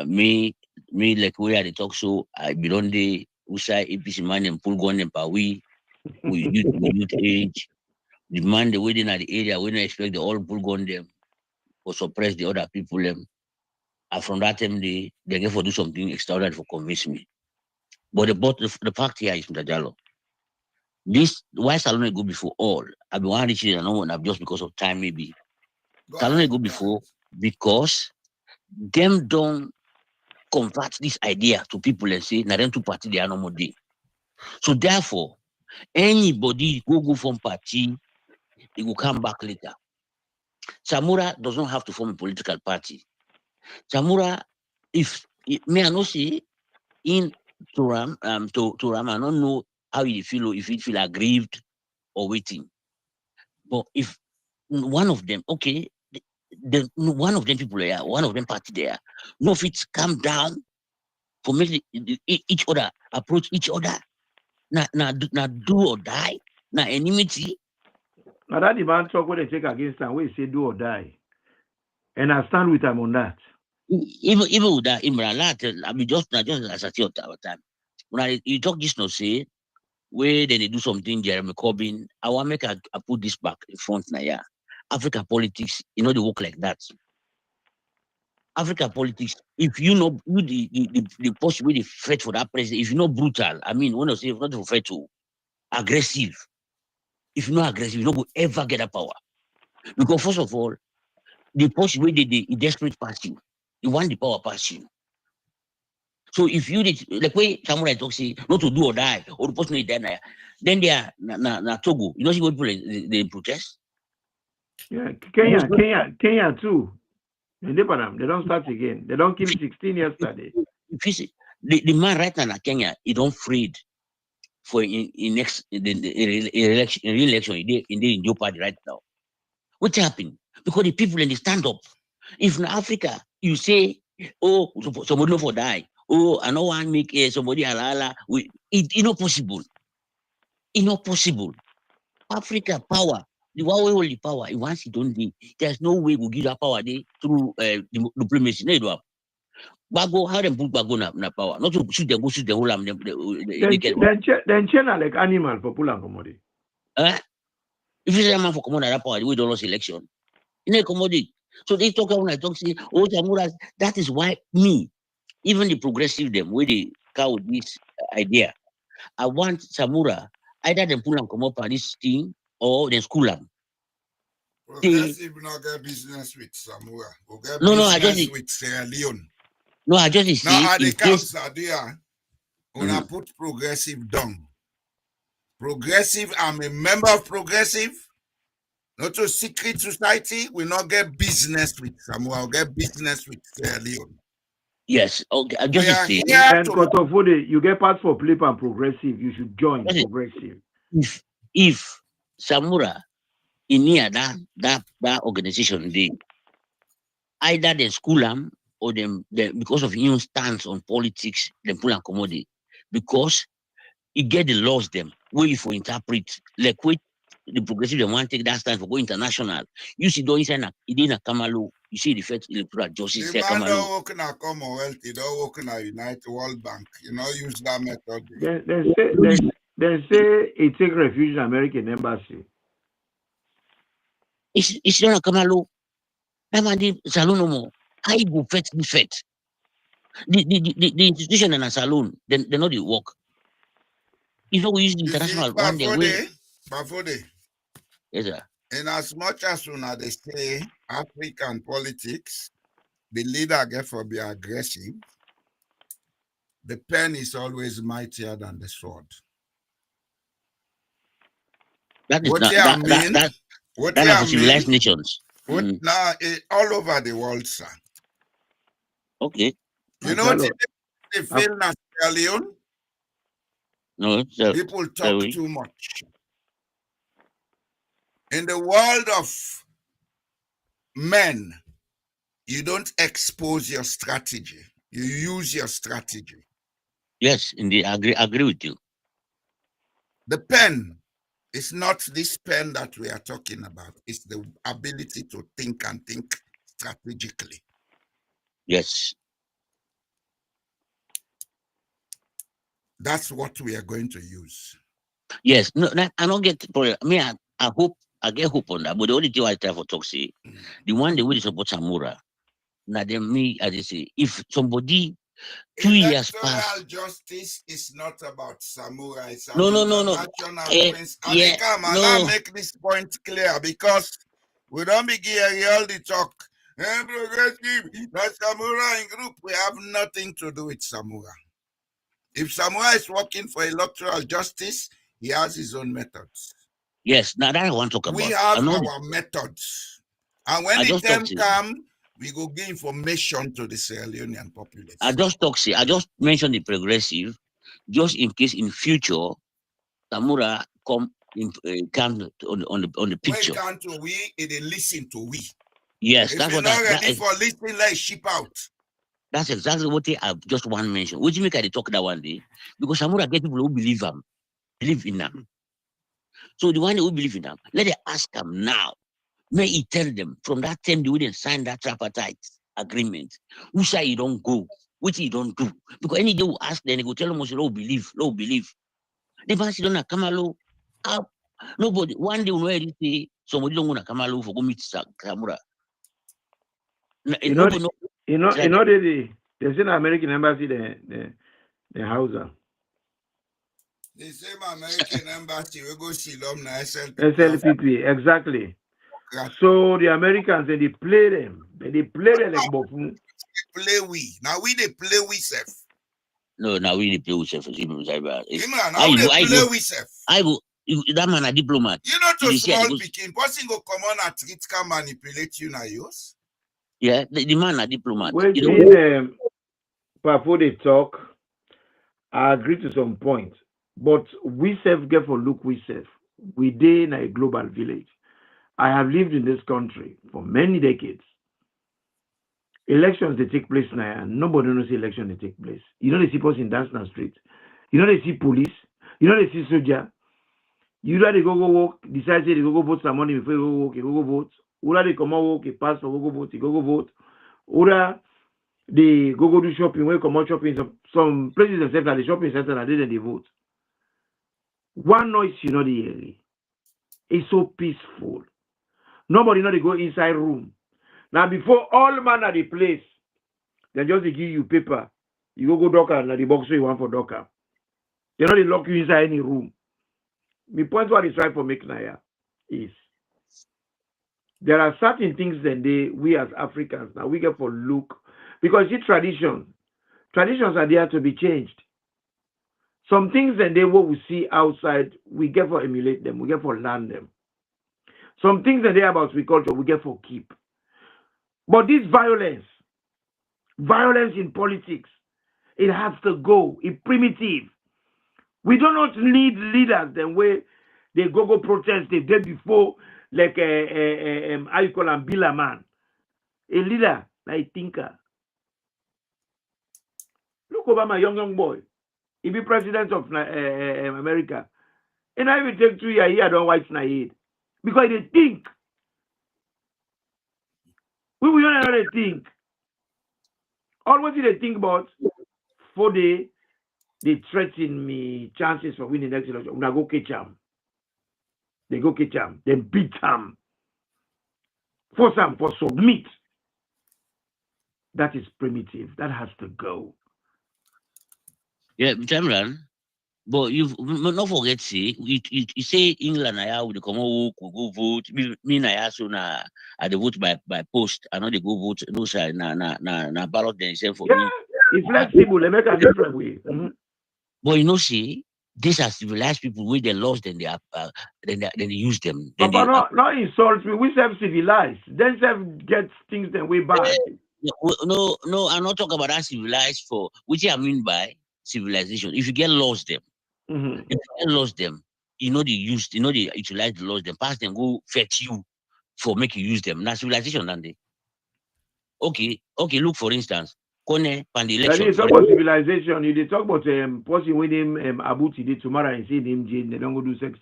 Me like where they talk so I belong the Usai APC man and pull gun and we youth age. The man the waiting at the area, we don't expect the all pull gun them or suppress the other people them. And from that time they get for do something extraordinary for convince me. But the fact here is Mr. Jallo. This why Salone go before all. I've been one reaching and no one just because of time maybe. Salone go before because them don't convert this idea to people and say, na them two party they are no more day. So therefore, anybody who go from party, they will come back later. Samura does not have to form a political party. Samura, if me I not say in Turam, I don't know how he feel, if he feel aggrieved or waiting. But if one of them, okay, one of them people there, one of them party there, no fit calm down for make each other approach each other. Na do or die, na enmity. Now that the man talk what they take against them, we say do or die. And I stand with them on that. Even with that, Imran, I mean just as I say our time. When you talk this no say where then they do something, Jeremy Corbyn, I want make I put this back in front now, yeah. Africa politics, they work like that. Africa politics, if you know the possible the threat for that president, if you know brutal, I mean, when I say not for threat to aggressive, if you're not aggressive, you don't ever get a power. Because first of all, the possible they desperate past you, you want the power past you. So if you did like way Samurai talk say not to do or die, or the person is die, then they are na Togo. You know see what people they protest? Yeah, Kenya too. And they don't start again. They don't kill 16 yesterday. If you see, the man right now in Kenya, he don't afraid for in next election in your party right now. What happened? Because the people in the stand up. If in Africa you say, oh, somebody no for die, oh, I don't want to make somebody halala, it's not possible. It's not possible. Africa power, the one way hold the power, once you don't do, there's no way we give that power there through diplomacy. No, do have. Bago, how them put Bago na power? Not to shoot them, go shoot the whole them. Then China like animal for pull and commodity. If you say a man for commodity that power, we don't lose election. In a commodity. So they talk when I talk, say, oh, Jamura, that is why me, even the progressive them, where they cow this idea. I want Samura, either them pull and come up on this thing or they school them. Progressive not get business with Samoa. We get No, business with Sierra Leone. No, I just Now say at the in case council there, when I put progressive down. Progressive, I'm a member of Progressive. Not a secret society. We not get business with Samoa. We get business with Sierra Leone. yes, okay. I We just are say here And to Kotofode, you get part for Flip and Progressive. You should join That is- Progressive. if Samura in near that organization they either they school them or them because of your stance on politics, them pull and commodity. Because it get the laws them where you for interpret like wait the progressive they want to take that stance for go international. You see don't inside a Kamalu, you see the first electoral justice the say man Kamalu. don't work in a Commonwealth, he don't work in a United World Bank. You know, use that method. They say it take refuge in American embassy. It's not a Kamalu. That man did salon no more. I go fet the fet. The institution in a saloon, they know the work. You know, we use the You see, international one day way. Bafode, Yes, sir. in as much as una they say African politics, the leader get for be aggressive, the pen is always mightier than the sword. That is What not do I mean? that are for civilized nations. Now all over the world, sir. Okay. You know what they feel in Sierra Leone? No, People talk too much. In the world of men, you don't expose your strategy. You use your strategy. Yes, indeed. I agree with you. The pen is not this pen that we are talking about. It's the ability to think and think strategically. Yes. That's what we are going to use. Yes. No, I don't get I mean I hope I get hope on that. But the only thing I try for talk say the one they will support Samura. Now then me as I say, if somebody 2 years pass. Electoral justice is not about samurai. It's No. national prince. Yeah, I'll make this point clear because we don't be hearing all the talk. Progressive, not samurai in group. We have nothing to do with samurai. If samurai is working for electoral justice, he has his own methods. Yes, now that I want to talk about. We have our methods. And when the time comes, we go give information to the Sierra Leonean population. I just mentioned the progressive, just in case in future, Tamura come on the picture. When come to we, they listen to we. Yes, if that's you're what not ready for listening, let's ship out. That's exactly what I just want to mention. Which make I talk that one day because Samura get people who believe in them. So the one who believe in them, let them ask them now. May he tell them from that time they wouldn't sign that tripartite agreement. Who say you don't go, which you don't do. Because any day we ask them, they go tell them low believe. The man don't come alone. Nobody one day will say somebody don't want to come alone for go meet Samura. They say the American embassy the Hausa. The same American embassy we go see them na SLPP, exactly. So the Americans they play them. They play them like buffoon. Play we. Now we they play we self. No, now we play with self. Now we play we self. I go that man a diplomat. You know to small picking. Person go come on and treat can manipulate you now use. Yeah, the man a diplomat. When Papo they talk, I agree to some points. But we self get for look we self. We day in a global village. I have lived in this country for many decades. Elections they take place now, and nobody knows the election they take place. You know they see person dance on the street. You know they see police. You know they see soldier. You know they go walk, decide they go vote some money before you go walk, you go vote. Or they come out walk, you pass for go vote, you go vote. Or they go do shopping, when come out shopping. Some places themselves at the shopping center and then they vote. One noise you know the area. It's so peaceful. Nobody know they go inside room. Now before all man at the place, they just give you paper. You go docker na the box you want for docker. They not lock you inside any room. The point what is trying for make now is there are certain things that we as Africans now we get for look because it's traditions are there to be changed. Some things that what we see outside we get for emulate them, we get for learn them. Some things that they about we culture we get for keep. But this violence in politics, it has to go. It's primitive. We do not need leaders the way they go protest the day before, like how you call him, Bill man. A leader, like thinker. Look Obama, young boy. He be president of America. And I will take 2 years here, I don't wipe my head. Because they think. We will not think. Always they think about for they threaten me chances for winning the next election. When I go catch them. They go catch them. They beat them. Force them for submit. That is primitive. That has to go. Yeah, Tamran. But you not forget say you say England I will come who could go vote. Me na so na I dey vote by post. I know they go vote no side na ballot themselves for me. It's flexible, they make a different way. Mm-hmm. But you know, see, these are civilized people where they lost then they then they use them. Then Papa, not insult me. We self civilized. Then self get things that way bad. No, I'm not talking about that civilized for which I mean by civilization. If you get lost them, Mm-hmm. if you get lost them, you know they utilize the lost them, pass them, go fetch you for make you use them. Now civilization and they okay, look for instance, Kone pan the election. You talk about civilization, you talk about person with him Abuti today tomorrow and see him Jane, they don't go do sex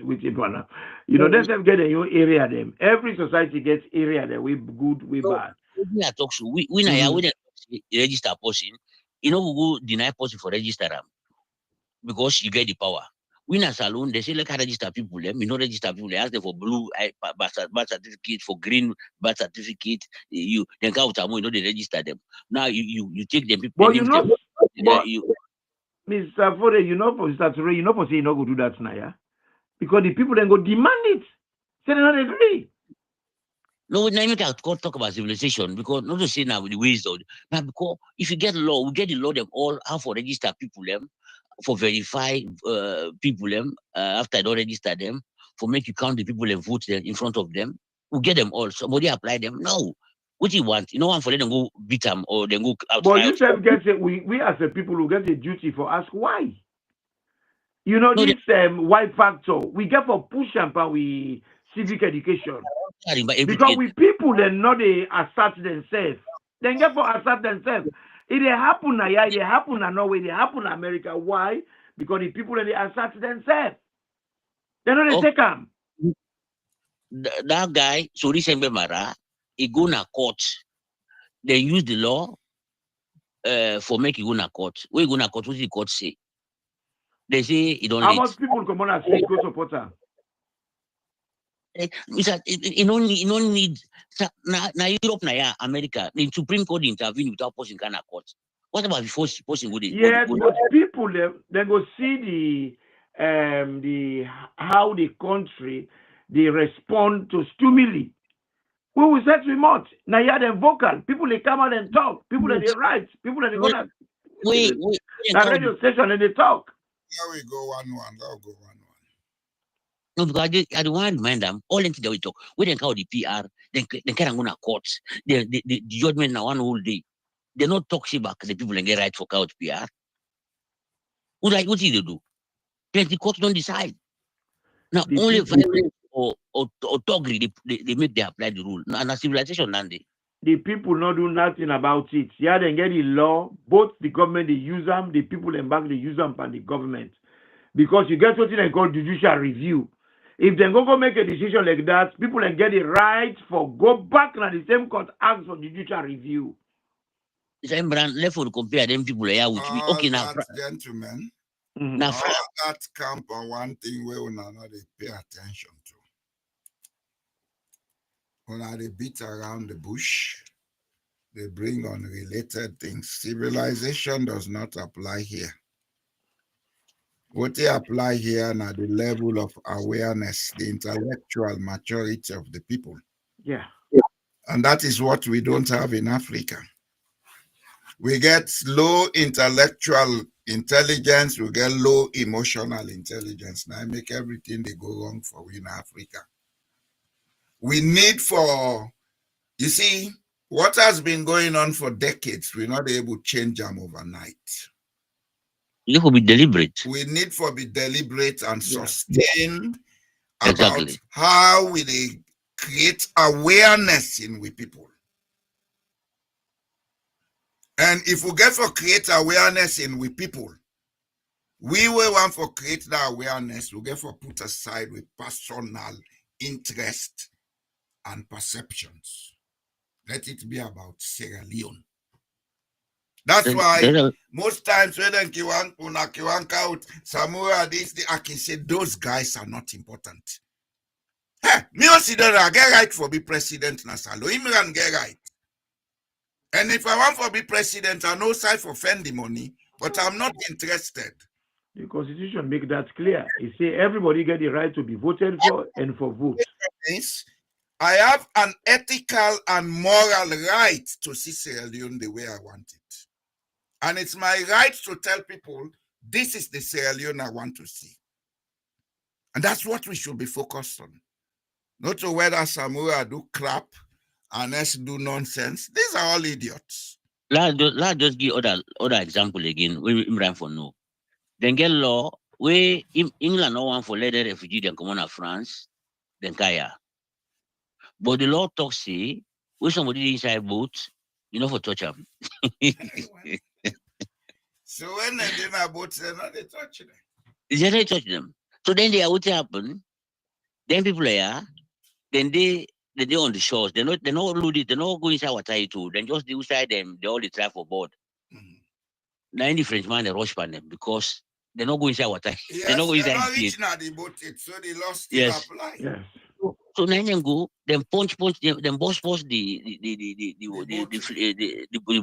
with him. You know, they get a new area them. Every society gets area that we good, we bad. We are talk so we na we register person, you know we go deny person for register them because you get the power. We na salon, they say like register people them, you know register people, they ask them for blue birth certificate, for green birth certificate, you then go out you know they register them. Now you take them people. But you know, Mr. Fore, you know for Saturday, you know for say you not go do that now, yeah? Because the people then go demand it. Say they not agree. No, now you can talk about civilization because not to say now with the ways of now because if you get law, we get the law them all how for register people them, for verify people them after I don't register them, for make you count the people and vote them in front of them. We get them all. Somebody apply them. No. What do you want? You know one for them go beat them or then go out. But you self get it, we as a people will get a duty for ask why. You know, no, this white factor, we get for push and power we civic education. Because we people then not they assert themselves. Then get for assert themselves. It happen now, it happen in Norway, it happen in America. Why? Because the people they assert themselves. They know they take them. That guy, Sori Sembe Mara, he go na court. They use the law for make you go na court. Where you go na court, what the court say? They say you don't. How much people come on and say go support her? You don't need na Europe na ya America. The Supreme Court intervene without person can court. What about before person go? Yes, but people they go see the how the country they respond to stimuli. We will set remote. Now you them vocal. People they come out and talk. People that they write. People that they go to the radio station and they talk. Here we go one. I'll go one. No, because I don't want to remind them all into the we talk. We then call the PR. Then kind of go to court. The judgment now one whole day. They not talk shit back the people and get right for couch PR. What did they do? The court don't decide. Now the only violence or toggery they make they apply the rule. Now civilization and the people not do nothing about it. Yeah, they get the law. Both the government they use them, the people and back they use them and the government. Because you get something they call judicial review. If they go make a decision like that, people can get the right for go back and the same court ask for judicial review. Same brand left for compare them people here with me. Okay, now gentlemen. Mm-hmm. Now that camp on one thing where we not they pay attention to. When they beat around the bush, They bring unrelated things. Civilization does not apply here. What they apply here now the level of awareness, the intellectual maturity of the people. Yeah. And that is what we don't have in Africa. We get low intellectual intelligence, we get low emotional intelligence. Now I make everything they go wrong for we in Africa. We need for, you see, what has been going on for decades, we're not able to change them overnight. You could be deliberate. We need for be deliberate and Yeah. sustained about Exactly. how we they create awareness in we people. And if we get for create awareness in we people, we will want for create that awareness, we get for put aside with personal interest and perceptions. Let it be about Sierra Leone. That's why most times when Kiwanka out, Samura, I can say those guys are not important. Hey, me also don't get right for be president Nasalo. Imran get right. And if I want for be president, I know side for fend the money, but I'm not interested. The Constitution make that clear. It say everybody get the right to be voted for and for vote. I have an ethical and moral right to see Sierra Leone the way I want it. And it's my right to tell people, this is the Sierra Leone I want to see. And that's what we should be focused on. Not to whether Samura do crap and us do nonsense. These are all idiots. Let's just give other example again. We Imran for no. Then get law where England no one for let the refugee then come on to France, then Kaya. But the law talks say when somebody inside boat, you know for touch them. So when they didn't boat, they're not touching them. They don't touch them. So then they are what happen. Then people are here, then they on the shores. They're not loaded, they're not going inside water too. Then just the outside them, they all they try for board. Now any Frenchman they rush on them because they're not going inside water. Yes, they're not going inside not the reaching at the boat, so the law still apply. Yes. So now them go, then punch, then boss the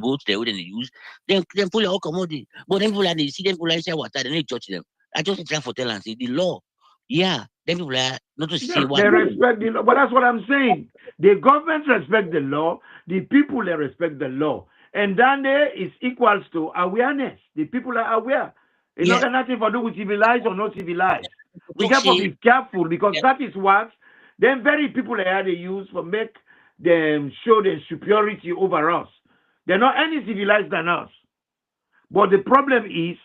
boat they wouldn't use. Then pull out commodity. But then people they see them pull inside water, they need to touch them. I just try for tell and say the law. Yeah, then people are not to say what they respect the law. But that's what I'm saying. The government respect the law, the people they respect the law. And then there is equals to awareness. The people are aware. It's not got nothing to do with civilized or not civilized. We have to be careful because that is what them very people are they use for make them show their superiority over us. They're not any civilized than us. But the problem is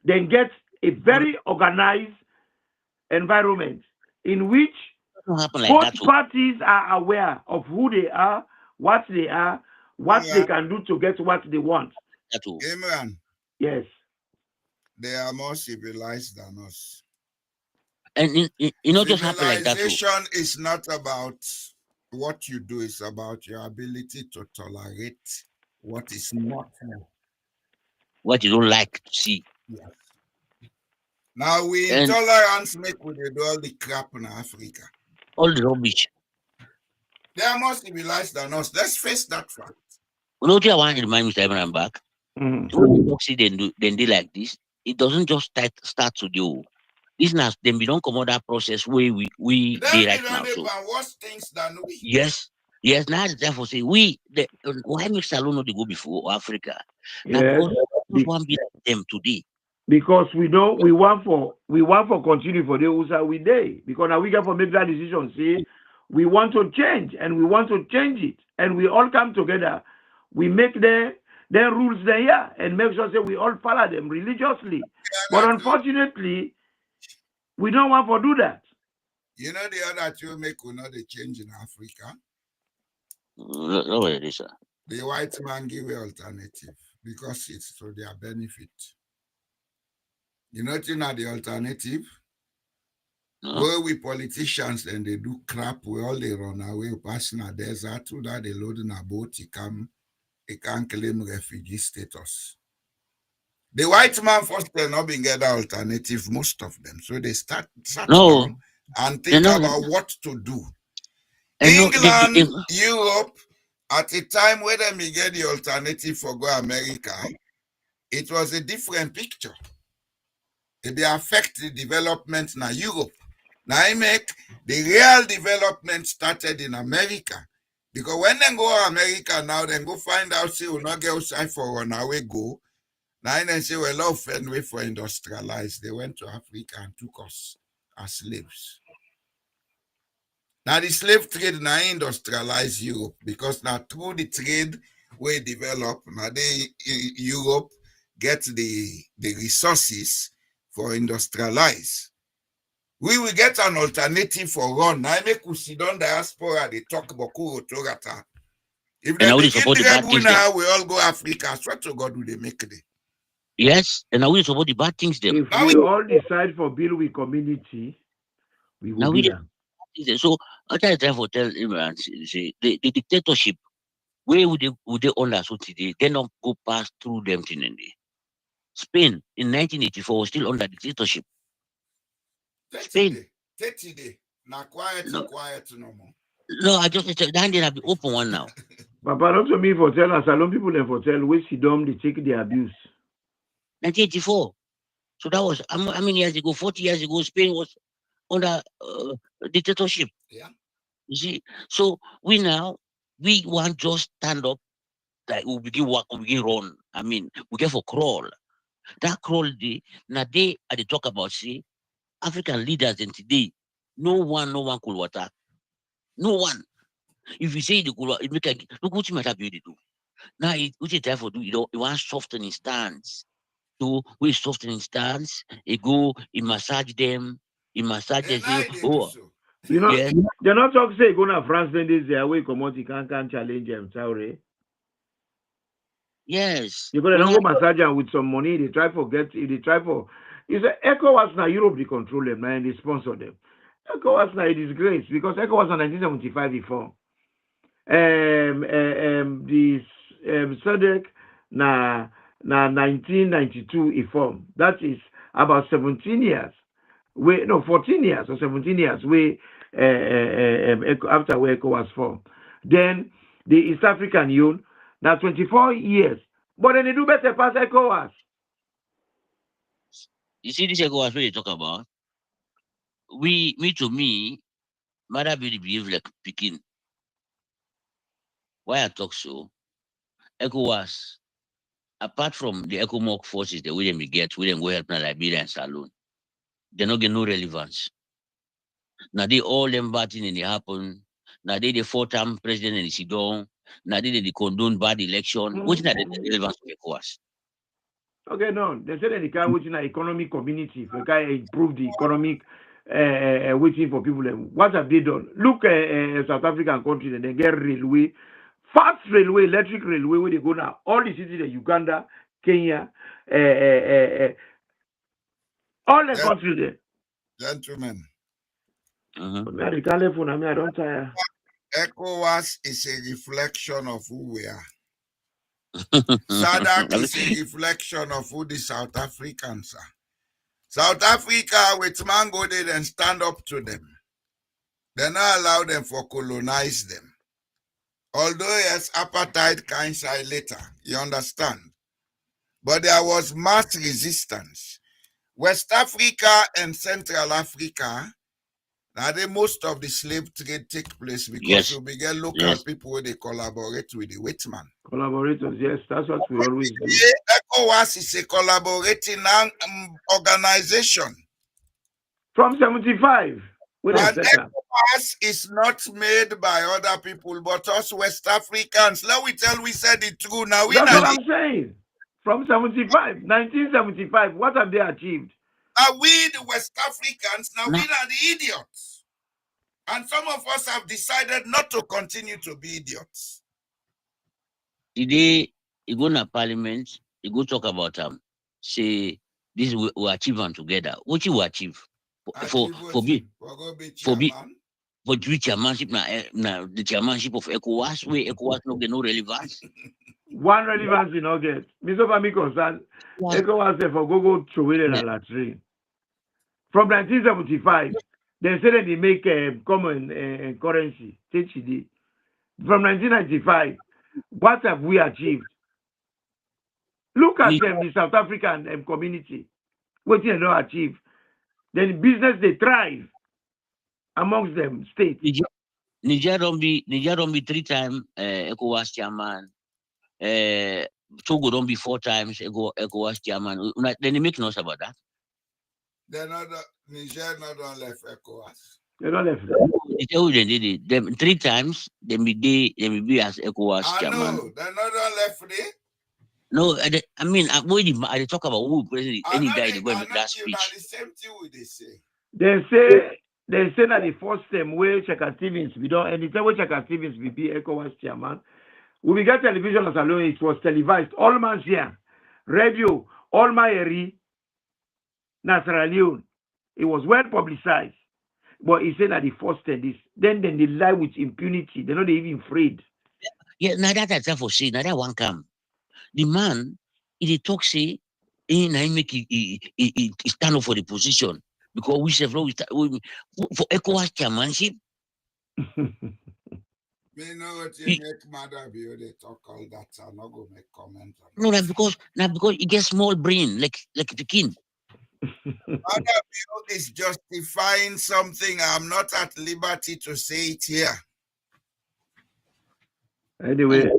they get a very organized environment in which both parties are aware of who they are, what they can do to get what they want. Imran. Yes. They are more civilized than us. And it not just happen like that. Civilization is not about what you do, it's about your ability to tolerate what is not what you don't like to see. Yes. Now we intolerance make we do all the crap in Africa. All the rubbish. They are more civilized than us. Let's face that fact. You know what I want to remind Mr. Abraham back? When you see then do like this, it doesn't just start to do. This now then we don't come out that process where we be right now. So worse things than we. Yes. Now it's therefore say why make Salon not go before Africa? Yes. Now because one be like them today. Because we know we want for continue for the USA we day. Because now we get for make that decision, say we want to change and we want to change it. And we all come together. We make their rules there and make sure that we all follow them religiously. But unfortunately, we don't want to do that. You know the other two make we know the change in Africa. No, it is, sir. The white man give an alternative because it's to their benefit. You know the alternative? No. Where we politicians and they do crap, we all they run away, pass in a desert, to that they load in a boat, he can't claim refugee status. The white man first they're not being get an alternative, most of them. So they start down and think about what to do. England, Europe, At the time when they get the alternative for go America, it was a different picture. It affect the development in Europe. Now I make the real development started in America. Because when they go America now, they go find out say we not get outside for run away go. Now they say well love and way for industrialize. They went to Africa and took us as slaves. Now the slave trade now industrialize Europe because now through the trade we develop, now they Europe get the resources for industrialize. We will get an alternative for run. Now make we sit down diaspora, they talk about Kurotogata. If they begin to now, we all go Africa. I swear to God, will they make it? Yes, and now we support the bad things them. If we all decide for build with community, we will be there. So I try to tell immigrants, say the dictatorship, where would they own us today? They not go past through them thing. Spain in 1984 was still under dictatorship. Spain. 30 days. Now quiet no more. No, I just then they have the open one now. Papa, not to me for tell us, a lot of people in for tell which Sidom they take the abuse. 1984. So that was how many years ago? 40 years ago, Spain was under dictatorship. Yeah. You see, so we want just stand up, like we begin walk, we begin run. I mean, we get for crawl. That crawl day, now they are they talk about see African leaders and today, no one could attack. No one. If you say the could it make like look what you might have to do. Now what you therefore do, you want softening stance. So we softening stance, it go, it massage them, it massage them. You know, yes. They're not talking say go to France then this their way come out, you can't challenge them, sorry. Yes. You gotta go massage them with some money, they try for it's ECOWAS now Europe they control them and they sponsor them. ECOWAS now a disgrace because ECOWAS in 1975 before. The SADC na 1992 he formed. That is about 17 years. 14 years or 17 years after where ECOWAS formed. Then the East African Union, now 24 years. But then they do better past ECOWAS. You see this ECOWAS what you talk about? Me, mother really behave like Pekin. Why I talk so? ECOWAS, apart from the ECOMOG forces, the way they get, we them go help Liberia and Salone. They not get no relevance. Now they all them bad thing and it happen. Now they the 4-term president and sit down. Now they condone bad election. Which is the relevance of ECOWAS? Okay, no. They said that they can which in an economic community, they can improve the economic waiting for people. What have they done? Look at South African countries and they get railway, fast railway, electric railway where they go now. All the cities in Uganda, Kenya, all the countries there. Gentlemen. I don't tire. ECOWAS is a reflection of who we are. SADC is a reflection of who the South Africans are. South Africa, with Mango, they then stand up to them. They not allow them for colonize them. Although yes, apartheid kind side later, you understand. But there was mass resistance. West Africa and Central Africa, now most of the slave trade take place because you begin local people where they collaborate with the white man. Collaborators, yes, that's what we always do. ECOWAS is a collaborating organization. From 75. And ECOWAS is not made by other people, but us West Africans. Let we tell we said the truth. Now we that's what I'm saying. From 1975, what have they achieved? Are we the West Africans? Now we are the idiots. And some of us have decided not to continue to be idiots. Today, you go to Parliament, you go talk about say this we achieve them together. What you achieve? For the chairmanship now the chairmanship of ECOWAS, where ECOWAS no get no relevance. One relevance you not get. Mr. Fami concern ECOWAS for go throw it in a latrine. From 1975, they said that they make common currency, THD. from 1995. What have we achieved? Look at the South African community. What they don't achieve. Then business they thrive amongst them states. Niger don't be 3-time ECOWAS chairman. Togo don't be 4 times ECOWAS chairman. Then they make noise about that. They're not Niger not on left ECOWAS. They don't left. They tell you they did it. Them 3 times they be as ECOWAS chairman. No, they're not on left there. No, I mean, I talk about who president any guy they go and make that speech. The same thing what they say. They say that the first time where Chaka Stevens we don't anytime where Chaka Stevens will be ECOWAS chairman. When we got television as alone, it was televised. All man's here, radio, all my area, Sierra Leone. It was well publicized. But he said that the first time this, then they lie with impunity. They're not even afraid. Yeah, now that's for say, now that one come. The man, he talk say, he make he stand up for the position because we say for ECOWAS chairmanship. Me know what you make mother be they talk all that. I'm not gonna make comment on no, because he gets small brain like the king. Mother is justifying something. I'm not at liberty to say it here. Anyway.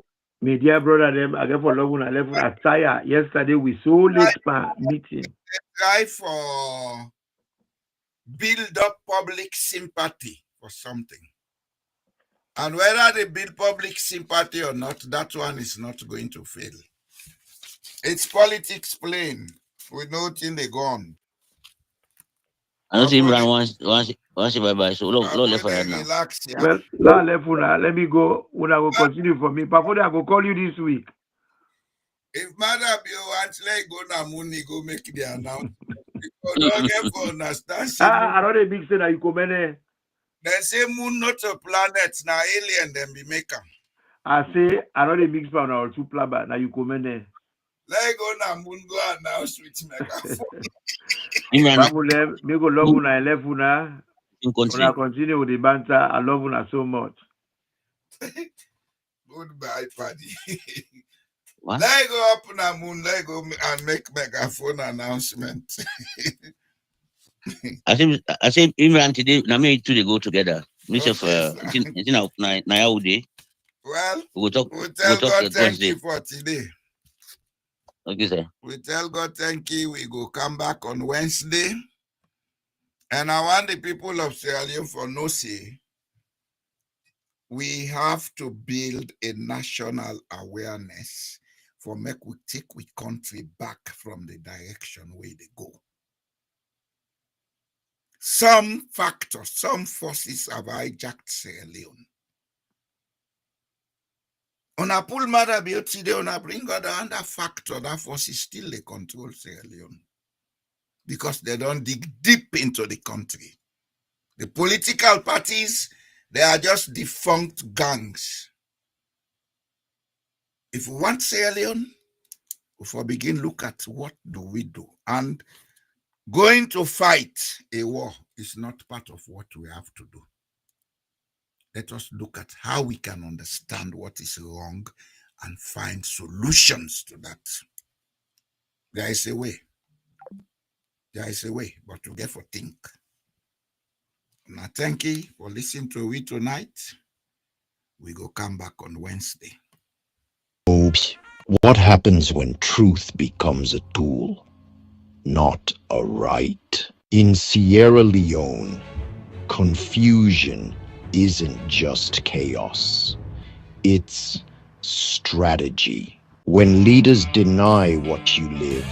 My dear brother, them I get for long I left at Tire yesterday. We so late meeting. They try for build up public sympathy for something, and whether they build public sympathy or not, that one is not going to fail. It's politics plain. We know till they gone. I don't see Imran once bye. So long left for right now. Relax, yeah. Well, now left una. Let me go. Una will continue for me. Before I will call you this week. If Mother Bio wants like go na money, go make the announcement. Don't get for understand. I don't a big say that you come in. They say moon not a planet, now alien them be make them. I say I don't a big fan or 2 plaba. Now you come in. Let go na moon go announce with megaphone. Me go love una left una. Una continue with the banter. I love una so much. Goodbye, Paddy. What? Let go up na moon. Let go and make megaphone announcement. I say Imran today. Now me two they go together. Myself, now day. Well, we'll talk. We'll tell God thank Wednesday. you for today. Okay, sir. We tell God thank you. We go come back on Wednesday. And I want the people of Sierra Leone for no say. We have to build a national awareness for make we take we country back from the direction where they go. Some factors, some forces have hijacked Sierra Leone. On a pull matter beauty, they on a bring other factor, that force is still they control Sierra Leone. Because they don't dig deep into the country. The political parties, they are just defunct gangs. If we want Sierra Leone, if we begin look at what do we do. And going to fight a war is not part of what we have to do. Let us look at how we can understand what is wrong and find solutions to that. There is a way. There is a way, but to get for think. And I thank you for listening to it tonight. We go come back on Wednesday. What happens when truth becomes a tool, not a right? In Sierra Leone, confusion isn't just chaos, it's strategy. When leaders deny what you live,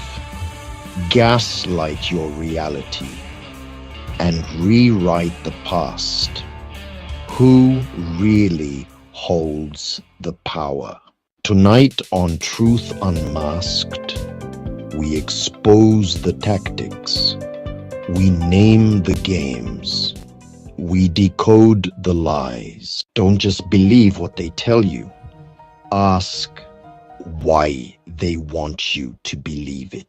gaslight your reality, and rewrite the past, who really holds the power? Tonight on Truth Unmasked, we expose the tactics, we name the games, we decode the lies. Don't just believe what they tell you. Ask why they want you to believe it.